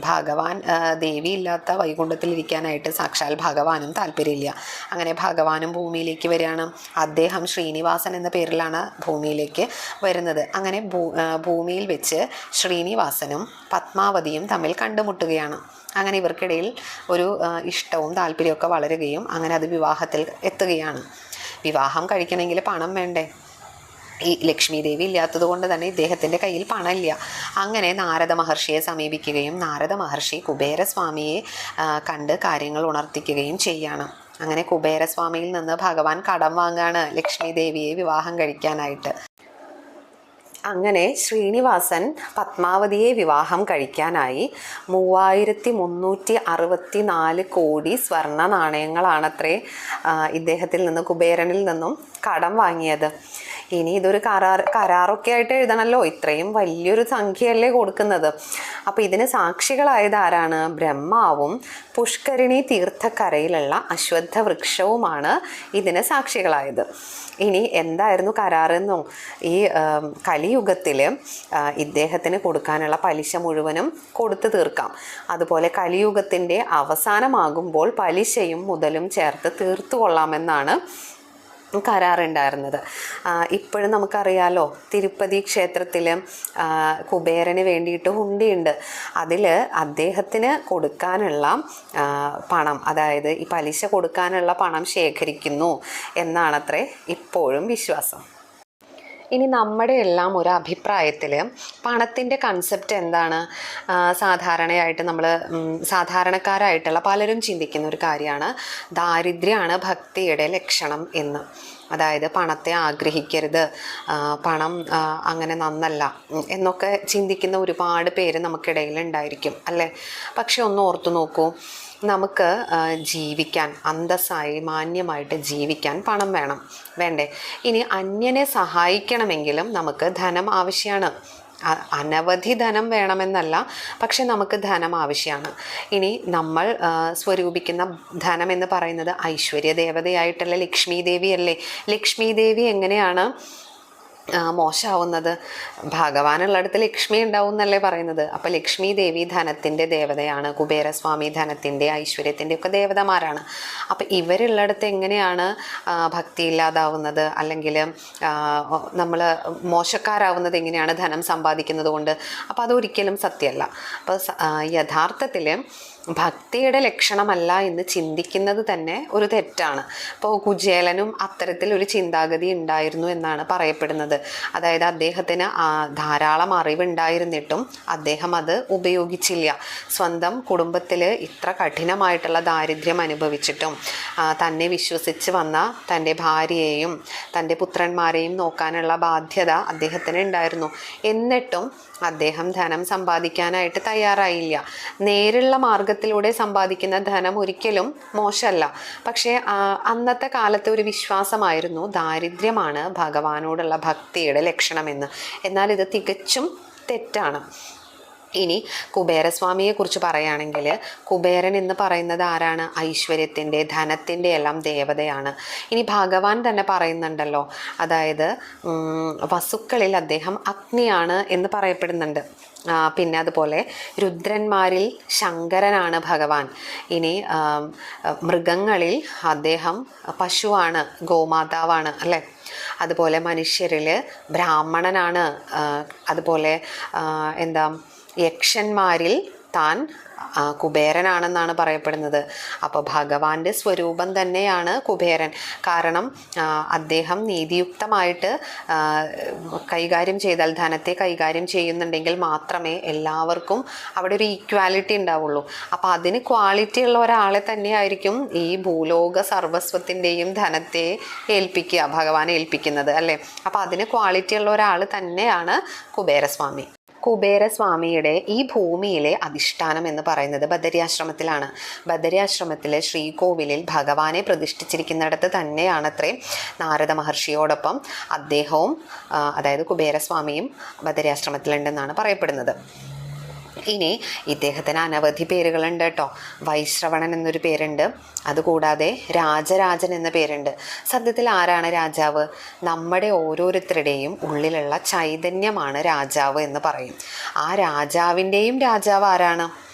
ഭഗവാൻ ദേവി ഇല്ലാത്ത വൈകുണ്ഠത്തിലിരിക്കാനായിട്ട് സാക്ഷാൽ ഭഗവാനും താല്പര്യമില്ല. അങ്ങനെ ഭഗവാനും ഭൂമിയിലേക്ക് വരികയാണ്. അദ്ദേഹം ശ്രീനിവാസൻ എന്ന പേരിലാണ് ഭൂമിയിലേക്ക് വരുന്നത്. അങ്ങനെ ഭൂമിയിൽ വെച്ച് ശ്രീനിവാസനും പത്മാവതിയും തമ്മിൽ കണ്ടുമുട്ടുകയാണ്. അങ്ങനെ ഇവർക്കിടയിൽ ഒരു ഇഷ്ടവും താല്പര്യമൊക്കെ വളരുകയും അങ്ങനെ അത് വിവാഹത്തിൽ എത്തുകയാണ്. വിവാഹം കഴിക്കണമെങ്കിൽ പണം വേണ്ടേ? ഈ ലക്ഷ്മി ദേവി ഇല്ലാത്തത് കൊണ്ട് തന്നെ ഇദ്ദേഹത്തിൻ്റെ കയ്യിൽ പണമില്ല. അങ്ങനെ നാരദ മഹർഷിയെ സമീപിക്കുകയും നാരദ മഹർഷി കുബേരസ്വാമിയെ കണ്ട് കാര്യങ്ങൾ ഉണർത്തിക്കുകയും ചെയ്യാണ്. അങ്ങനെ കുബേരസ്വാമിയിൽ നിന്ന് ഭഗവാൻ കടം വാങ്ങാണ് ലക്ഷ്മി ദേവിയെ വിവാഹം കഴിക്കാനായിട്ട്. അങ്ങനെ ശ്രീനിവാസൻ പത്മാവതിയെ വിവാഹം കഴിക്കാനായി 3364 കോടി സ്വർണ്ണ നാണയങ്ങളാണത്രേ ഇദ്ദേഹത്തിൽ നിന്ന്, കുബേരനിൽ നിന്നും കടം വാങ്ങിയത്. ഇനി ഇതൊരു കരാറൊക്കെ ആയിട്ട് എഴുതണമല്ലോ, ഇത്രയും വലിയൊരു സംഖ്യയല്ലേ കൊടുക്കുന്നത്. അപ്പോൾ ഇതിന് സാക്ഷികളായത് ആരാണ്? ബ്രഹ്മാവും പുഷ്കരിണി തീർത്ഥക്കരയിലുള്ള അശ്വത്ഥ വൃക്ഷവുമാണ് ഇതിന് സാക്ഷികളായത്. ഇനി എന്തായിരുന്നു കരാറെന്നോ? ഈ കലിയുഗത്തിൽ ഇദ്ദേഹത്തിന് കൊടുക്കാനുള്ള പലിശ മുഴുവനും കൊടുത്തു തീർക്കാം. അതുപോലെ കലിയുഗത്തിൻ്റെ അവസാനമാകുമ്പോൾ പലിശയും മുതലും ചേർത്ത് തീർത്തു കൊള്ളാമെന്നാണ് കരാറുണ്ടായിരുന്നത്. ഇപ്പോഴും നമുക്കറിയാലോ, തിരുപ്പതി ക്ഷേത്രത്തിൽ കുബേരന് വേണ്ടിയിട്ട് ഹുണ്ടിയുണ്ട്. അതിൽ അദ്ദേഹത്തിന് കൊടുക്കാനുള്ള പണം, അതായത് ഈ പലിശ കൊടുക്കാനുള്ള പണം ശേഖരിക്കുന്നു എന്നാണത്രേ ഇപ്പോഴും വിശ്വാസം. ഇനി നമ്മുടെ എല്ലാം ഒരു അഭിപ്രായത്തിൽ പണത്തിൻ്റെ കൺസെപ്റ്റ് എന്താണ്? സാധാരണയായിട്ട് നമ്മൾ സാധാരണക്കാരായിട്ടുള്ള പലരും ചിന്തിക്കുന്ന ഒരു കാര്യമാണ് ദാരിദ്ര്യമാണ് ഭക്തിയുടെ ലക്ഷണം എന്ന്. അതായത് പണത്തെ ആഗ്രഹിക്കരുത്, പണം അങ്ങനെ നന്നല്ല എന്നൊക്കെ ചിന്തിക്കുന്ന ഒരുപാട് പേര് നമുക്കിടയിൽ ഉണ്ടായിരിക്കും, അല്ലേ? പക്ഷെ ഒന്ന് ഓർത്തു നോക്കൂ, നമുക്ക് ജീവിക്കാൻ, അന്തസ്സായി മാന്യമായിട്ട് ജീവിക്കാൻ പണം വേണ്ടേ? ഇനി അന്യനെ സഹായിക്കണമെങ്കിലും നമുക്ക് ധനം ആവശ്യമാണ്. അനവധി ധനം വേണമെന്നല്ല, പക്ഷെ നമുക്ക് ധനം ആവശ്യമാണ്. ഇനി നമ്മൾ സ്വരൂപിക്കുന്ന ധനം എന്ന് പറയുന്നത് ഐശ്വര്യ ദേവതയായിട്ടുള്ള ലക്ഷ്മി ദേവിയല്ലേ? ലക്ഷ്മി ദേവി എങ്ങനെയാണ് മോശമാവുന്നത്? ഭഗവാനുള്ളിടത്ത് ലക്ഷ്മി ഉണ്ടാവും എന്നല്ലേ പറയുന്നത്. അപ്പോൾ ലക്ഷ്മി ദേവി ധനത്തിൻ്റെ ദേവതയാണ്, കുബേരസ്വാമി ധനത്തിൻ്റെ ഐശ്വര്യത്തിൻ്റെ ഒക്കെ ദേവതമാരാണ്. അപ്പോൾ ഇവരുള്ളിടത്ത് എങ്ങനെയാണ് ഭക്തി ഇല്ലാതാവുന്നത്, അല്ലെങ്കിൽ നമ്മൾ മോശക്കാരാവുന്നത് എങ്ങനെയാണ് ധനം സമ്പാദിക്കുന്നത് കൊണ്ട്? അപ്പോൾ അതൊരിക്കലും സത്യമല്ല. അപ്പോൾ യഥാർത്ഥത്തിൽ ഭക്തിയുടെ ലക്ഷണമല്ല എന്ന് ചിന്തിക്കുന്നത് തന്നെ ഒരു തെറ്റാണ്. ഇപ്പോൾ കുചേലനും അത്തരത്തിലൊരു ചിന്താഗതി ഉണ്ടായിരുന്നു എന്നാണ് പറയപ്പെടുന്നത്. അതായത് അദ്ദേഹത്തിന് ധാരാളം അറിവുണ്ടായിരുന്നിട്ടും അദ്ദേഹം അത് ഉപയോഗിച്ചില്ല. സ്വന്തം കുടുംബത്തിൽ ഇത്ര കഠിനമായിട്ടുള്ള ദാരിദ്ര്യം അനുഭവിച്ചിട്ടും തന്നെ വിശ്വസിച്ച് വന്ന തൻ്റെ ഭാര്യയെയും തൻ്റെ പുത്രന്മാരെയും നോക്കാനുള്ള ബാധ്യത അദ്ദേഹത്തിന് ഉണ്ടായിരുന്നു. എന്നിട്ടും അദ്ദേഹം ധനം സമ്പാദിക്കാനായിട്ട് തയ്യാറായില്ല. നേരിലുള്ള മാർഗത്തിലൂടെ സമ്പാദിക്കുന്ന ധനം ഒരിക്കലും മോശമല്ല. പക്ഷേ അന്നത്തെ കാലത്തെ ഒരു വിശ്വാസമായിരുന്നു ദാരിദ്ര്യമാണ് ഭഗവാനോടുള്ള ഭക്തിയുടെ ലക്ഷണമെന്ന്. എന്നാൽ ഇത് തികച്ചും തെറ്റാണ്. ഇനി കുബേരസ്വാമിയെക്കുറിച്ച് പറയുകയാണെങ്കിൽ, കുബേരൻ എന്ന് പറയുന്നത് ആരാണ്? ഐശ്വര്യത്തിൻ്റെ, ധനത്തിൻ്റെ എല്ലാം ദേവതയാണ്. ഇനി ഭഗവാൻ തന്നെ പറയുന്നുണ്ടല്ലോ, അതായത് വസുക്കളിൽ അദ്ദേഹം അഗ്നിയാണ് എന്ന് പറയപ്പെടുന്നുണ്ട്. പിന്നെ അതുപോലെ രുദ്രന്മാരിൽ ശങ്കരനാണ് ഭഗവാൻ. ഇനി മൃഗങ്ങളിൽ അദ്ദേഹം പശുവാണ്, ഗോമാതാവാണ്, അല്ലേ? അതുപോലെ മനുഷ്യരിൽ ബ്രാഹ്മണനാണ്. അതുപോലെ യക്ഷന്മാരിൽ താൻ കുബേരനാണെന്നാണ് പറയപ്പെടുന്നത്. അപ്പോൾ ഭഗവാന്റെ സ്വരൂപം തന്നെയാണ് കുബേരൻ. കാരണം അദ്ദേഹം നീതിയുക്തമായിട്ട് കൈകാര്യം ചെയ്താൽ, ധനത്തെ കൈകാര്യം ചെയ്യുന്നുണ്ടെങ്കിൽ മാത്രമേ എല്ലാവർക്കും അവിടെ ഒരു ഈക്വാലിറ്റി ഉണ്ടാവുള്ളൂ. അപ്പോൾ അതിന് ക്വാളിറ്റി ഉള്ള ഒരാളെ തന്നെയായിരിക്കും ഈ ഭൂലോക സർവസ്വത്തിൻ്റെയും ധനത്തെ ഭഗവാനെ ഏൽപ്പിക്കുന്നത്, അല്ലേ? അപ്പോൾ അതിന് ക്വാളിറ്റി ഉള്ള ഒരാൾ തന്നെയാണ് കുബേരസ്വാമി. കുബേരസ്വാമിയുടെ ഈ ഭൂമിയിലെ അധിഷ്ഠാനം എന്ന് പറയുന്നത് ബദരിയാശ്രമത്തിലാണ്. ബദരിയാശ്രമത്തിലെ ശ്രീകോവിലിൽ ഭഗവാനെ പ്രതിഷ്ഠിച്ചിരിക്കുന്നിടത്ത് തന്നെയാണത്രേ നാരദ മഹർഷിയോടൊപ്പം അദ്ദേഹവും, അതായത് കുബേരസ്വാമിയും ബദരിയാശ്രമത്തിലുണ്ടെന്നാണ് പറയപ്പെടുന്നത്. ഇനി ഇദ്ദേഹത്തിന് അനവധി പേരുകളുണ്ട് കേട്ടോ. വൈശ്രവണൻ എന്നൊരു പേരുണ്ട്, അതുകൂടാതെ രാജരാജൻ എന്ന പേരുണ്ട്. സത്യത്തിൽ ആരാണ് രാജാവ്? നമ്മുടെ ഓരോരുത്തരുടെയും ഉള്ളിലുള്ള ചൈതന്യമാണ് രാജാവ് എന്ന് പറയും. ആ രാജാവിൻ്റെയും രാജാവ് ആരാണ്?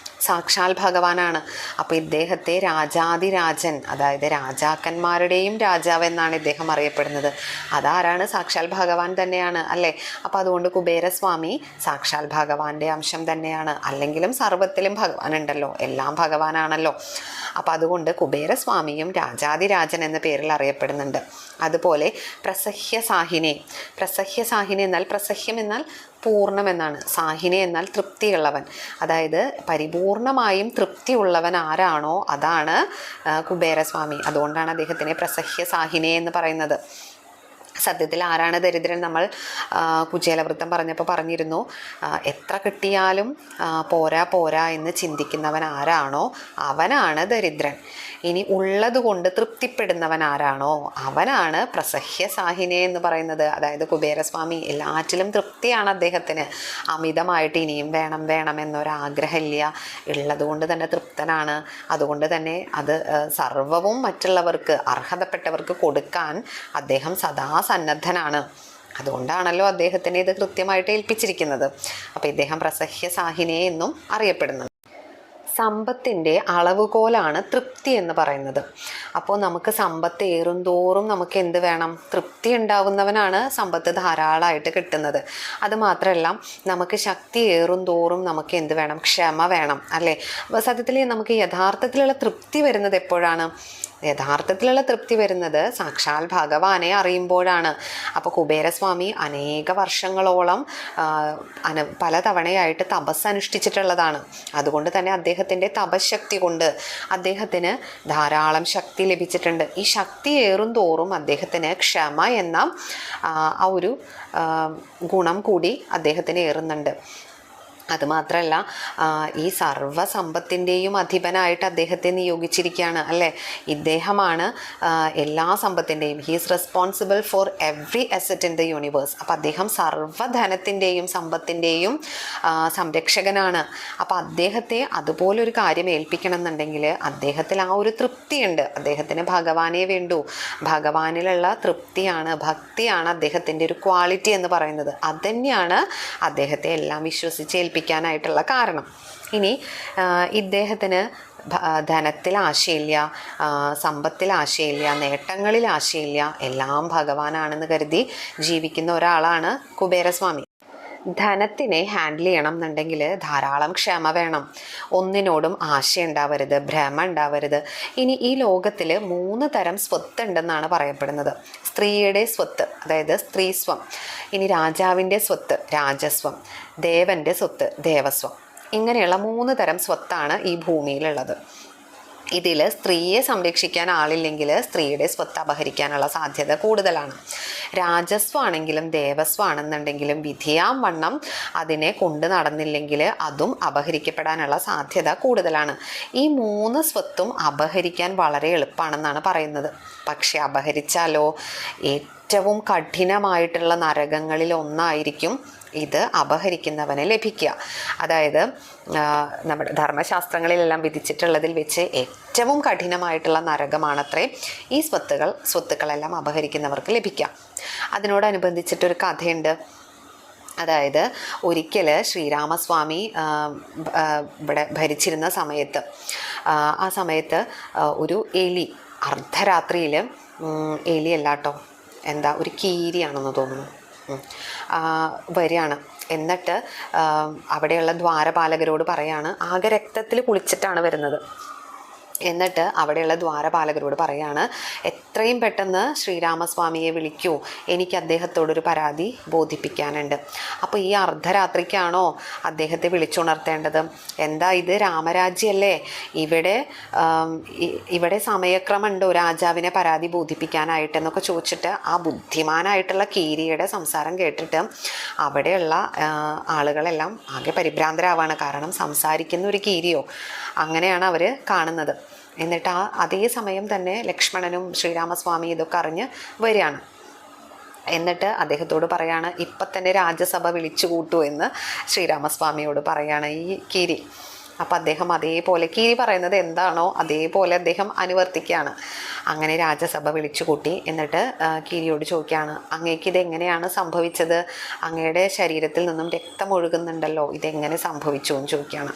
സാക്ഷാൽ ഭഗവാനാണ്. അപ്പോൾ ഇദ്ദേഹത്തെ രാജാതിരാജൻ, അതായത് രാജാക്കന്മാരുടെയും രാജാവ് എന്നാണ് ഇദ്ദേഹം അറിയപ്പെടുന്നത്. അതാരാണ്? സാക്ഷാൽ ഭഗവാൻ തന്നെയാണ് അല്ലേ? അപ്പോൾ അതുകൊണ്ട് കുബേരസ്വാമി സാക്ഷാൽ ഭഗവാന്റെ അംശം തന്നെയാണ്. അല്ലെങ്കിലും സർവ്വത്തിലും ഭഗവാൻ ഉണ്ടല്ലോ, എല്ലാം ഭഗവാനാണല്ലോ. അപ്പം അതുകൊണ്ട് കുബേരസ്വാമിയും രാജാതിരാജൻ എന്ന പേരിൽ അറിയപ്പെടുന്നുണ്ട്. അതുപോലെ പ്രസഹ്യ സാഹിനി. പ്രസഹ്യ സാഹിനി എന്നാൽ, പ്രസഹ്യം എന്നാൽ പൂർണ്ണം എന്നാണ്, സാഹിനി എന്നാൽ തൃപ്തിയുള്ളവൻ. അതായത് പരിപൂർണമായും തൃപ്തിയുള്ളവൻ ആരാണോ അതാണ് കുബേരസ്വാമി. അതുകൊണ്ടാണ് അദ്ദേഹത്തിനെ പ്രസഹ്യ സാഹിനി എന്ന് പറയുന്നത്. സത്യത്തിൽ ആരാണ് ദരിദ്രൻ? നമ്മൾ കുചേലവൃത്തം പറഞ്ഞപ്പോൾ പറഞ്ഞിരുന്നു, എത്ര കിട്ടിയാലും പോരാ പോരാ എന്ന് ചിന്തിക്കുന്നവൻ ആരാണോ അവനാണ് ദരിദ്രൻ. ഇനി ഉള്ളത് കൊണ്ട് തൃപ്തിപ്പെടുന്നവൻ ആരാണോ അവനാണ് പ്രസഹ്യ സാഹിനെ എന്ന് പറയുന്നത്. അതായത് കുബേരസ്വാമി എല്ലാറ്റിലും തൃപ്തിയാണ് അദ്ദേഹത്തിന്. അമിതമായിട്ട് ഇനിയും വേണം വേണം എന്നൊരാഗ്രഹമില്ല, ഉള്ളത് കൊണ്ട് തന്നെ തൃപ്തനാണ്. അതുകൊണ്ട് തന്നെ അത് സർവവും മറ്റുള്ളവർക്ക്, അർഹതപ്പെട്ടവർക്ക് കൊടുക്കാൻ അദ്ദേഹം സദാ സന്നദ്ധനാണ്. അതുകൊണ്ടാണല്ലോ അദ്ദേഹത്തിന് ഇത് കൃത്യമായിട്ട് ഏൽപ്പിച്ചിരിക്കുന്നത്. അപ്പോൾ ഇദ്ദേഹം പ്രസഹ്യ സാഹിനെ എന്നും അറിയപ്പെടുന്നത്. സമ്പത്തിൻ്റെ അളവുകോലാണ് തൃപ്തി എന്ന് പറയുന്നത്. അപ്പോൾ നമുക്ക് സമ്പത്ത് ഏറുന്തോറും നമുക്ക് എന്ത് വേണം? തൃപ്തി ഉണ്ടാവുന്നവനാണ് സമ്പത്ത് ധാരാളമായിട്ട് കിട്ടുന്നത്. അതുമാത്രമല്ല, നമുക്ക് ശക്തി ഏറുന്തോറും നമുക്ക് എന്ത് വേണം? ക്ഷമ വേണം അല്ലേ? അപ്പോൾ സത്യത്തിൽ നമുക്ക് യഥാർത്ഥത്തിലുള്ള തൃപ്തി വരുന്നത് എപ്പോഴാണ്? യഥാർത്ഥത്തിലുള്ള തൃപ്തി വരുന്നത് സാക്ഷാൽ ഭഗവാനെ അറിയുമ്പോഴാണ്. അപ്പോൾ കുബേരസ്വാമി അനേക വർഷങ്ങളോളം പലതവണയായിട്ട് തപസ് അനുഷ്ഠിച്ചിട്ടുള്ളതാണ്. അതുകൊണ്ട് തന്നെ അദ്ദേഹത്തിൻ്റെ തപശക്തി കൊണ്ട് അദ്ദേഹത്തിന് ധാരാളം ശക്തി ലഭിച്ചിട്ടുണ്ട്. ഈ ശക്തി ഏറും തോറും അദ്ദേഹത്തിന് ക്ഷമ എന്ന ആ ഒരു ഗുണം കൂടി അദ്ദേഹത്തിന് ഏറുന്നുണ്ട്. അതുമാത്രമല്ല, ഈ സർവ്വസമ്പത്തിൻ്റെയും അധിപനായിട്ട് അദ്ദേഹത്തെ നിയോഗിച്ചിരിക്കുകയാണ് അല്ലേ? ഇദ്ദേഹമാണ് എല്ലാ സമ്പത്തിൻ്റെയും, he is responsible for every asset in the universe. അപ്പം അദ്ദേഹം സർവ്വധനത്തിൻ്റെയും സമ്പത്തിൻ്റെയും സംരക്ഷകനാണ്. അപ്പോൾ അദ്ദേഹത്തെ അതുപോലൊരു കാര്യം ഏൽപ്പിക്കണം എന്നുണ്ടെങ്കിൽ അദ്ദേഹത്തിൽ ആ ഒരു തൃപ്തിയുണ്ട്. അദ്ദേഹത്തിന് ഭഗവാനെ വേണ്ടു. ഭഗവാനിലുള്ള തൃപ്തിയാണ്, ഭക്തിയാണ് അദ്ദേഹത്തിൻ്റെ ഒരു ക്വാളിറ്റി എന്ന് പറയുന്നത്. അതുതന്നെയാണ് അദ്ദേഹത്തെ എല്ലാം വിശ്വസിച്ച് ഏൽപ്പിക്കാനായിട്ടുള്ള കാരണം. ഇനി ഇദ്ദേഹത്തിന് ധനത്തിൽ ആശയില്ല, സമ്പത്തിൽ ആശയില്ല, നേട്ടങ്ങളിൽ ആശയില്ല, എല്ലാം ഭഗവാനാണെന്ന് കരുതി ജീവിക്കുന്ന ഒരാളാണ് കുബേരസ്വാമി. ധനത്തിനെ ഹാൻഡിൽ ചെയ്യണം എന്നുണ്ടെങ്കിൽ ധാരാളം ക്ഷമ വേണം. ഒന്നിനോടും ആശയുണ്ടാവരുത്, ഭ്രമം ഉണ്ടാവരുത്. ഇനി ഈ ലോകത്തിൽ 3 തരം സ്വത്ത് ഉണ്ടെന്നാണ് പറയപ്പെടുന്നത്. സ്ത്രീയുടെ സ്വത്ത്, അതായത് സ്ത്രീസ്വം. ഇനി രാജാവിൻ്റെ സ്വത്ത്, രാജസ്വം. ദേവൻ്റെ സ്വത്ത്, ദേവസ്വം. ഇങ്ങനെയുള്ള 3 തരം സ്വത്താണ് ഈ ഭൂമിയിലുള്ളത്. ഇതിൽ സ്ത്രീയെ സംരക്ഷിക്കാൻ ആളില്ലെങ്കിൽ സ്ത്രീയുടെ സ്വത്ത് അപഹരിക്കാനുള്ള സാധ്യത കൂടുതലാണ്. രാജസ്വമാണെങ്കിലും ദേവസ്വമാണെന്നുണ്ടെങ്കിലും വിധിയാം വണ്ണം അതിനെ കൊണ്ടു നടന്നില്ലെങ്കിൽ അതും അപഹരിക്കപ്പെടാനുള്ള സാധ്യത കൂടുതലാണ്. ഈ 3 സ്വത്തും അപഹരിക്കാൻ വളരെ എളുപ്പമാണെന്നാണ് പറയുന്നത്. പക്ഷെ അപഹരിച്ചാലോ ഏറ്റവും കഠിനമായിട്ടുള്ള നരകങ്ങളിൽ ഒന്നായിരിക്കും ഇത് അപഹരിക്കുന്നവന് ലഭിക്കുക. അതായത് നമ്മുടെ ധർമ്മശാസ്ത്രങ്ങളിലെല്ലാം വിധിച്ചിട്ടുള്ളതിൽ വെച്ച് ഏറ്റവും കഠിനമായിട്ടുള്ള നരകമാണത്രേ ഈ സ്വത്തുക്കളെല്ലാം അപഹരിക്കുന്നവർക്ക് ലഭിക്കുക. അതിനോടനുബന്ധിച്ചിട്ടൊരു കഥയുണ്ട്. അതായത് ഒരിക്കൽ ശ്രീരാമസ്വാമി ഇവിടെ ഭരിച്ചിരുന്ന സമയത്ത്, ആ സമയത്ത് ഒരു എലി അർദ്ധരാത്രിയിൽ, എലിയല്ലാട്ടോ, എന്താ ഒരു കീരിയാണെന്ന് തോന്നുന്നു, വരികയാണ്. എന്നിട്ട് അവിടെയുള്ള ദ്വാരപാലകരോട് പറയാണ്, ആകെ രക്തത്തിൽ കുളിച്ചിട്ടാണ് വരുന്നത്. എന്നിട്ട് അവിടെയുള്ള ദ്വാരപാലകരോട് പറയാണ്, എത്രയും പെട്ടെന്ന് ശ്രീരാമസ്വാമിയെ വിളിക്കൂ, എനിക്ക് അദ്ദേഹത്തോടൊരു പരാതി ബോധിപ്പിക്കാനുണ്ട്. അപ്പോൾ ഈ അർദ്ധരാത്രിക്കാണോ അദ്ദേഹത്തെ വിളിച്ചുണർത്തേണ്ടത്? എന്താ ഇത് രാമരാജ്യമല്ലേ, ഇവിടെ സമയക്രമമുണ്ടോ രാജാവിനെ പരാതി ബോധിപ്പിക്കാനായിട്ടെന്നൊക്കെ ചോദിച്ചിട്ട് ആ ബുദ്ധിമാനായിട്ടുള്ള കീരിയുടെ സംസാരം കേട്ടിട്ട് അവിടെയുള്ള ആളുകളെല്ലാം ആകെ പരിഭ്രാന്തരാവാണ്. കാരണം സംസാരിക്കുന്ന ഒരു കീരിയോ, അങ്ങനെയാണ് അവർ കാണുന്നത്. എന്നിട്ട് അതേ സമയം തന്നെ ലക്ഷ്മണനും ശ്രീരാമസ്വാമി ഇതൊക്കെ അറിഞ്ഞ് വരികയാണ്. എന്നിട്ട് അദ്ദേഹത്തോട് പറയാണ്, ഇപ്പം തന്നെ രാജ്യസഭ വിളിച്ചു കൂട്ടൂ എന്ന് ശ്രീരാമസ്വാമിയോട് പറയാണ് ഈ കീരി. അപ്പം അദ്ദേഹം അതേപോലെ കീരി പറയുന്നത് എന്താണോ അതേപോലെ അദ്ദേഹം അനുവർത്തിക്കുകയാണ്. അങ്ങനെ രാജ്യസഭ വിളിച്ചു കൂട്ടി. എന്നിട്ട് കീരിയോട് ചോദിക്കുകയാണ്, അങ്ങേക്ക് ഇതെങ്ങനെയാണ് സംഭവിച്ചത്? അങ്ങയുടെ ശരീരത്തിൽ നിന്നും രക്തം ഒഴുകുന്നുണ്ടല്ലോ, ഇതെങ്ങനെ സംഭവിച്ചു എന്ന് ചോദിക്കുകയാണ്.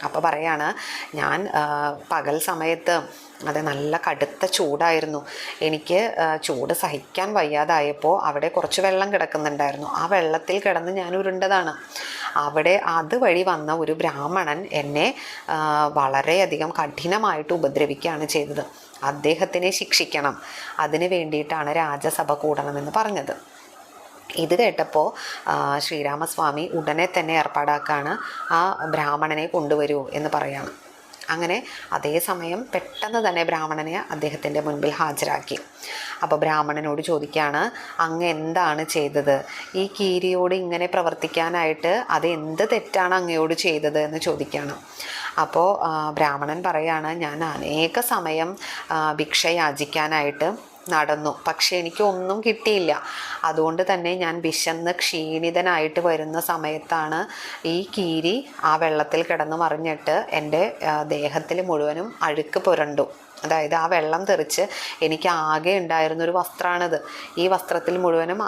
അപ്പോൾ പറയാണ്, ഞാൻ പകൽ സമയത്ത് അത് നല്ല കടുത്ത ചൂടായിരുന്നു. എനിക്ക് ചൂട് സഹിക്കാൻ വയ്യാതായപ്പോൾ അവിടെ കുറച്ച് വെള്ളം കിടക്കുന്നുണ്ടായിരുന്നു. ആ വെള്ളത്തിൽ കിടന്ന് ഞാൻ ഉരുണ്ടതാണ്. അവിടെ അതുവഴി വന്ന ഒരു ബ്രാഹ്മണൻ എന്നെ വളരെയധികം കഠിനമായിട്ട് ഉപദ്രവിക്കുകയാണ് ചെയ്തത്. അദ്ദേഹത്തിനെ ശിക്ഷിക്കണം, അതിന് വേണ്ടിയിട്ടാണ് രാജസഭ കൂടണമെന്ന് പറഞ്ഞത്. ഇത് കേട്ടപ്പോൾ ശ്രീരാമസ്വാമി ഉടനെ തന്നെ ഏർപ്പാടാക്കാണ്, ആ ബ്രാഹ്മണനെ കൊണ്ടുവരൂ എന്ന് പറയാണ്. അങ്ങനെ അതേസമയം പെട്ടെന്ന് തന്നെ ബ്രാഹ്മണനെ അദ്ദേഹത്തിൻ്റെ മുൻപിൽ ഹാജരാക്കി. അപ്പോൾ ബ്രാഹ്മണനോട് ചോദിക്കുകയാണ്, അങ്ങ് എന്താണ് ചെയ്തത്? ഈ കീരിയോട് ഇങ്ങനെ പ്രവർത്തിക്കാനായിട്ട് അത് എന്ത് തെറ്റാണ് അങ്ങയോട് ചെയ്തത് എന്ന് ചോദിക്കുകയാണ്. അപ്പോൾ ബ്രാഹ്മണൻ പറയാണ്, ഞാൻ അനേക സമയം ഭിക്ഷ യാചിക്കാനായിട്ട് നടന്നു, പക്ഷെ എനിക്കൊന്നും കിട്ടിയില്ല. അതുകൊണ്ട് തന്നെ ഞാൻ വിശന്ന് ക്ഷീണിതനായിട്ട് വരുന്ന സമയത്താണ് ഈ കീരി ആ വെള്ളത്തിൽ കിടന്ന് മറിഞ്ഞിട്ട് എൻ്റെ ദേഹത്തിൽ മുഴുവനും അഴുക്ക് പുരണ്ടു. അതായത് ആ വെള്ളം തെറിച്ച് എനിക്ക് ആകെ ഉണ്ടായിരുന്നൊരു വസ്ത്രമാണിത്. ഈ വസ്ത്രത്തിൽ മുഴുവനും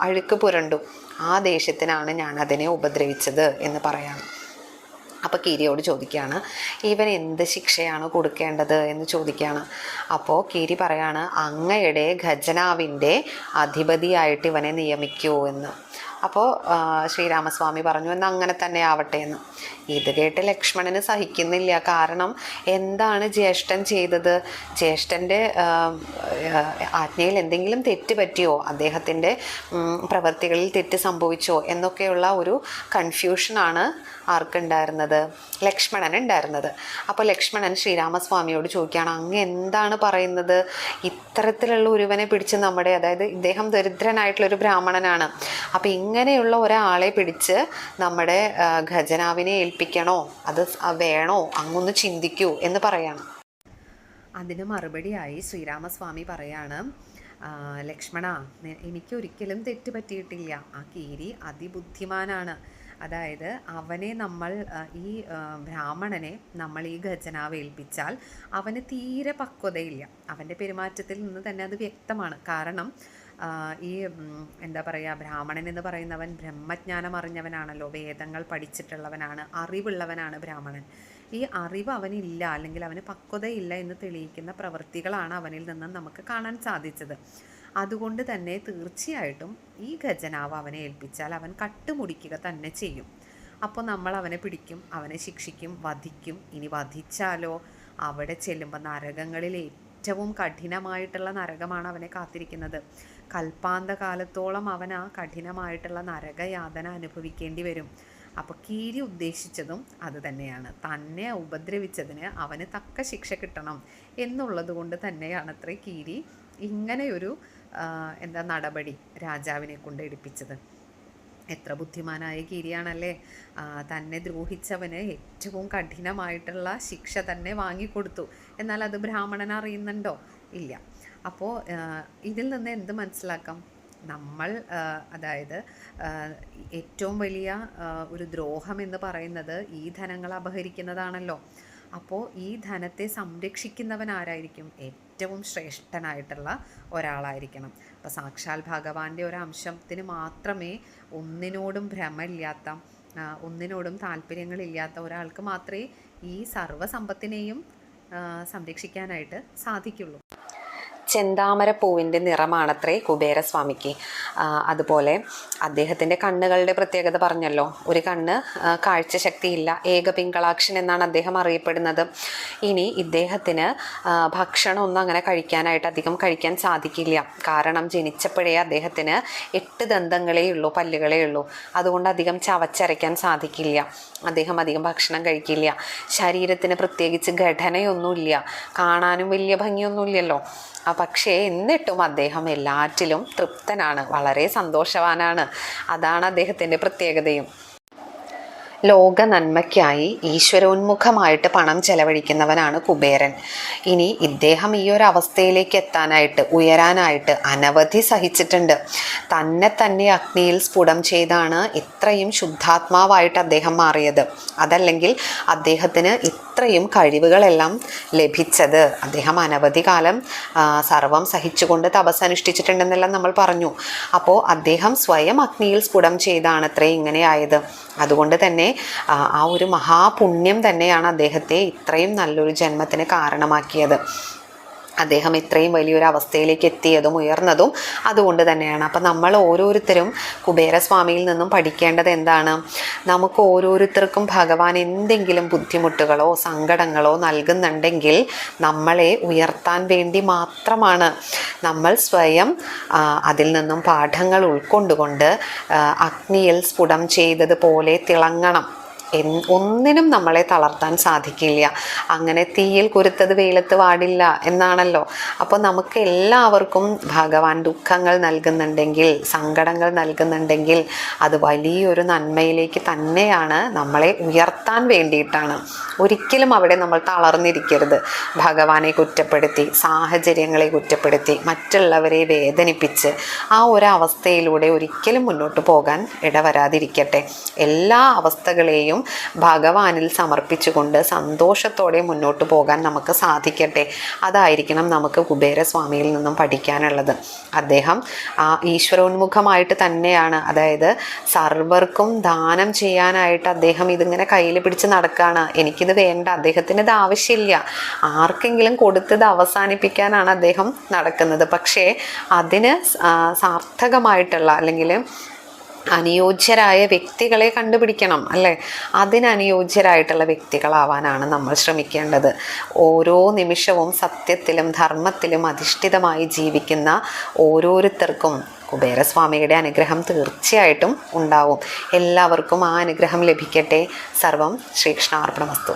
അഴുക്ക് പുരണ്ടു. ആ ദേഷ്യത്തിനാണ് ഞാൻ അതിനെ ഉപദ്രവിച്ചത് എന്ന് പറയാണ്. അപ്പോൾ കീരിയോട് ചോദിക്കുകയാണ്, ഇവൻ എന്ത് ശിക്ഷയാണ് കൊടുക്കേണ്ടത് എന്ന് ചോദിക്കുകയാണ്. അപ്പോൾ കീരി പറയാണ്, അങ്ങയുടെ ഖജനാവിൻ്റെ അധിപതിയായിട്ട് ഇവനെ നിയമിക്കൂ എന്ന്. അപ്പോൾ ശ്രീരാമസ്വാമി പറഞ്ഞു, എന്നാൽ അങ്ങനെ തന്നെ ആവട്ടെ എന്ന്. ഇത് കേട്ട് ലക്ഷ്മണന് സഹിക്കുന്നില്ല. കാരണം എന്താണ് ജ്യേഷ്ഠൻ ചെയ്തത്? ജ്യേഷ്ഠൻ്റെ ആജ്ഞയിൽ എന്തെങ്കിലും തെറ്റ് പറ്റിയോ? അദ്ദേഹത്തിൻ്റെ പ്രവൃത്തികളിൽ തെറ്റ് സംഭവിച്ചോ എന്നൊക്കെയുള്ള ഒരു കൺഫ്യൂഷനാണ് ആർക്കുണ്ടായിരുന്നത്? ലക്ഷ്മണനുണ്ടായിരുന്നത്. അപ്പോൾ ലക്ഷ്മണൻ ശ്രീരാമസ്വാമിയോട് ചോദിക്കുകയാണ്, അങ്ങ് എന്താണ് പറയുന്നത്? ഇത്തരത്തിലുള്ള ഒരുവനെ പിടിച്ച് അതായത് ഇദ്ദേഹം ദരിദ്രനായിട്ടുള്ളൊരു ബ്രാഹ്മണനാണ്. അപ്പോൾ ഇങ്ങനെയുള്ള ഒരാളെ പിടിച്ച് നമ്മുടെ ഖജനാവിനെ ഏൽപ്പിക്കണോ, അത് വേണോ, അങ്ങൊന്ന് ചിന്തിക്കൂ എന്ന് പറയാണ്. അതിന് മറുപടിയായി ശ്രീരാമസ്വാമി പറയാണ്, ലക്ഷ്മണ, എനിക്കൊരിക്കലും തെറ്റ് പറ്റിയിട്ടില്ല. ആ കീരി അതിബുദ്ധിമാനാണ്. അതായത് ഈ ബ്രാഹ്മണനെ നമ്മൾ ഈ ഖജനാവ് ഏൽപ്പിച്ചാൽ അവന് തീരെ പക്വതയില്ല. അവൻ്റെ പെരുമാറ്റത്തിൽ നിന്ന് തന്നെ അത് വ്യക്തമാണ്. കാരണം എന്താ പറയുക, ബ്രാഹ്മണൻ എന്ന് പറയുന്നവൻ ബ്രഹ്മജ്ഞാനം അറിഞ്ഞവനാണല്ലോ, വേദങ്ങൾ പഠിച്ചിട്ടുള്ളവനാണ്, അറിവുള്ളവനാണ് ബ്രാഹ്മണൻ. ഈ അറിവ് അവനില്ല, അല്ലെങ്കിൽ അവന് പക്വതയില്ല എന്ന് തെളിയിക്കുന്ന പ്രവൃത്തികളാണ് അവനിൽ നിന്നും നമുക്ക് കാണാൻ സാധിച്ചത്. അതുകൊണ്ട് തന്നെ തീർച്ചയായിട്ടും ഈ ഖജനാവ് അവനെ ഏൽപ്പിച്ചാൽ അവൻ കട്ടുമുടിക്കുക തന്നെ ചെയ്യും. അപ്പോൾ നമ്മൾ അവനെ പിടിക്കും, അവനെ ശിക്ഷിക്കും, വധിക്കും. ഇനി വധിച്ചാലോ, അവിടെ ചെല്ലുമ്പോൾ നരകങ്ങളിൽ ഏറ്റവും കഠിനമായിട്ടുള്ള നരകമാണ് അവനെ കാത്തിരിക്കുന്നത്. കൽപ്പാന്ത കാലത്തോളം അവൻ ആ കഠിനമായിട്ടുള്ള നരകയാതന അനുഭവിക്കേണ്ടി വരും. അപ്പോൾ കീരി ഉദ്ദേശിച്ചതും അത് തന്നെയാണ്. തന്നെ ഉപദ്രവിച്ചതിന് അവന് തക്ക ശിക്ഷ കിട്ടണം എന്നുള്ളത് കൊണ്ട് തന്നെയാണ് അത്ര കീരി ഇങ്ങനെയൊരു നടപടി രാജാവിനെ കൊണ്ട് എടുപ്പിച്ചത്. എത്ര ബുദ്ധിമാനായ കീരിയാണല്ലേ! തന്നെ ദ്രോഹിച്ചവന് ഏറ്റവും കഠിനമായിട്ടുള്ള ശിക്ഷ തന്നെ വാങ്ങിക്കൊടുത്തു. എന്നാൽ അത് ബ്രാഹ്മണൻ അറിയുന്നുണ്ടോ? ഇല്ല. അപ്പോൾ ഇതിൽ നിന്ന് എന്ത് മനസ്സിലാക്കാം? നമ്മൾ അതായത് ഏറ്റവും വലിയ ഒരു ദ്രോഹം എന്ന് പറയുന്നത് ഈ ധനങ്ങൾ അപഹരിക്കുന്നതാണല്ലോ. അപ്പോൾ ഈ ധനത്തെ സംരക്ഷിക്കുന്നവൻ ആരായിരിക്കും? ഏറ്റവും ശ്രേഷ്ഠനായിട്ടുള്ള ഒരാളായിരിക്കണം. അപ്പോൾ സാക്ഷാൽ ഭഗവാന്റെ ഒരു അംശത്തിന് മാത്രമേ ഒന്നിനോടും ഭ്രമമില്ലാത്ത, ഒന്നിനോടും താല്പര്യങ്ങളില്ലാത്ത ഒരാൾക്ക് മാത്രമേ ഈ സർവ്വസമ്പത്തിനെയും സംരക്ഷിക്കാനായിട്ട് സാധിക്കുള്ളൂ. ചെന്താമരപ്പൂവിൻ്റെ നിറമാണത്രേ കുബേരസ്വാമിക്ക്. അതുപോലെ അദ്ദേഹത്തിൻ്റെ കണ്ണുകളുടെ പ്രത്യേകത പറഞ്ഞല്ലോ. ഒരു കണ്ണ് കാഴ്ചശക്തിയില്ല, ഏകപിങ്കളാക്ഷൻ എന്നാണ് അദ്ദേഹം അറിയപ്പെടുന്നത്. ഇനി ഇദ്ദേഹത്തിന് ഭക്ഷണമൊന്നും അങ്ങനെ കഴിക്കാനായിട്ട് അധികം കഴിക്കാൻ സാധിക്കില്ല. കാരണം ജനിച്ചപ്പോഴേ അദ്ദേഹത്തിന് 8 ദന്തങ്ങളേ ഉള്ളൂ, പല്ലുകളേ ഉള്ളൂ. അതുകൊണ്ട് അധികം ചവച്ചരയ്ക്കാൻ സാധിക്കില്ല. അദ്ദേഹം അധികം ഭക്ഷണം കഴിക്കില്ല. ശരീരത്തിന് പ്രത്യേകിച്ച് ഘടനയൊന്നുമില്ല, കാണാനും വലിയ ഭംഗിയൊന്നുമില്ലല്ലോ. പക്ഷേ എന്നിട്ടും അദ്ദേഹം എല്ലാറ്റിലും തൃപ്തനാണ്, വളരെ സന്തോഷവാനാണ്. അതാണ് അദ്ദേഹത്തിൻ്റെ പ്രത്യേകതയും. ലോക നന്മയ്ക്കായി ഈശ്വരോന്മുഖമായിട്ട് പണം ചെലവഴിക്കുന്നവനാണ് കുബേരൻ. ഇനി ഇദ്ദേഹം ഈ ഒരു അവസ്ഥയിലേക്ക് എത്താനായിട്ട്, ഉയരാനായിട്ട് അനവധി സഹിച്ചിട്ടുണ്ട്. തന്നെ അഗ്നിയിൽ സ്ഫുടം ചെയ്താണ് ഇത്രയും ശുദ്ധാത്മാവായിട്ട് അദ്ദേഹം മാറിയത്. അതല്ലെങ്കിൽ അദ്ദേഹത്തിന് ഇത്രയും കഴിവുകളെല്ലാം ലഭിച്ചത്. അദ്ദേഹം അനവധി കാലം സർവം സഹിച്ചുകൊണ്ട് തപസ്സനുഷ്ഠിച്ചിട്ടുണ്ടെന്നെല്ലാം നമ്മൾ പറഞ്ഞു. അപ്പോൾ അദ്ദേഹം സ്വയം അഗ്നിയിൽ സ്ഫുടം ചെയ്താണ് അത്രയും ഇങ്ങനെയായത്. അതുകൊണ്ട് തന്നെ ആ ഒരു മഹാപുണ്യം തന്നെയാണ് അദ്ദേഹത്തെ ഇത്രയും നല്ലൊരു ജന്മത്തിന് കാരണമാക്കിയത്. അദ്ദേഹം ഇത്രയും വലിയൊരു അവസ്ഥയിലേക്ക് എത്തിയതും ഉയർന്നതും അതുകൊണ്ട് തന്നെയാണ്. അപ്പം നമ്മൾ ഓരോരുത്തരും കുബേരസ്വാമിയിൽ നിന്നും പഠിക്കേണ്ടത് എന്താണ്? നമുക്ക് ഓരോരുത്തർക്കും ഭഗവാൻ എന്തെങ്കിലും ബുദ്ധിമുട്ടുകളോ സങ്കടങ്ങളോ നൽകുന്നുണ്ടെങ്കിൽ നമ്മളെ ഉയർത്താൻ വേണ്ടി മാത്രമാണ്. നമ്മൾ സ്വയം അതിൽ നിന്നും പാഠങ്ങൾ ഉൾക്കൊണ്ടുകൊണ്ട് അഗ്നിയിൽ സ്ഫുടം ചെയ്തതുപോലെ തിളങ്ങണം. ഒന്നിനും നമ്മളെ തളർത്താൻ സാധിക്കില്ല. അങ്ങനെ തീയിൽ കുരുത്തത് വെയിലത്ത് വാടില്ല എന്നാണല്ലോ. അപ്പോൾ നമുക്ക് എല്ലാവർക്കും ഭഗവാൻ ദുഃഖങ്ങൾ നൽകുന്നുണ്ടെങ്കിൽ, സങ്കടങ്ങൾ നൽകുന്നുണ്ടെങ്കിൽ അത് വലിയൊരു നന്മയിലേക്ക് തന്നെയാണ്, നമ്മളെ ഉയർത്താൻ വേണ്ടിയിട്ടാണ്. ഒരിക്കലും അവിടെ നമ്മൾ തളർന്നിരിക്കരുത്. ഭഗവാനെ കുറ്റപ്പെടുത്തി, സാഹചര്യങ്ങളെ കുറ്റപ്പെടുത്തി, മറ്റുള്ളവരെ വേദനിപ്പിച്ച് ആ ഒരു അവസ്ഥയിലൂടെ ഒരിക്കലും മുന്നോട്ട് പോകാൻ ഇടവരാതിരിക്കട്ടെ. എല്ലാ അവസ്ഥകളെയും ഭഗവാനിൽ സമർപ്പിച്ചുകൊണ്ട് സന്തോഷത്തോടെ മുന്നോട്ട് പോകാൻ നമുക്ക് സാധിക്കട്ടെ. അതായിരിക്കണം നമുക്ക് കുബേരസ്വാമിയിൽ നിന്നും പഠിക്കാനുള്ളത്. അദ്ദേഹം ഈശ്വരോന്മുഖമായിട്ട് തന്നെയാണ്, അതായത് സർവർക്കും ദാനം ചെയ്യാനായിട്ട് അദ്ദേഹം ഇതിങ്ങനെ കയ്യിൽ പിടിച്ച് നടക്കുകയാണ്. എനിക്കിത് വേണ്ട, അദ്ദേഹത്തിന് ഇത് ആവശ്യമില്ല, ആർക്കെങ്കിലും കൊടുത്തത് അവസാനിപ്പിക്കാനാണ് അദ്ദേഹം നടക്കുന്നത്. പക്ഷേ അതിന് സാർത്ഥകമായിട്ടുള്ള അല്ലെങ്കിൽ അനുയോജ്യരായ വ്യക്തികളെ കണ്ടുപിടിക്കണം, അല്ലേ? അതിനനുയോജ്യരായിട്ടുള്ള വ്യക്തികളാവാനാണ് നമ്മൾ ശ്രമിക്കേണ്ടത്. ഓരോ നിമിഷവും സത്യത്തിലും ധർമ്മത്തിലും അധിഷ്ഠിതമായി ജീവിക്കുന്ന ഓരോരുത്തർക്കും കുബേരസ്വാമിയുടെ അനുഗ്രഹം തീർച്ചയായിട്ടും ഉണ്ടാവും. എല്ലാവർക്കും ആ അനുഗ്രഹം ലഭിക്കട്ടെ. സർവം ശ്രീകൃഷ്ണാർപ്പണമസ്തു.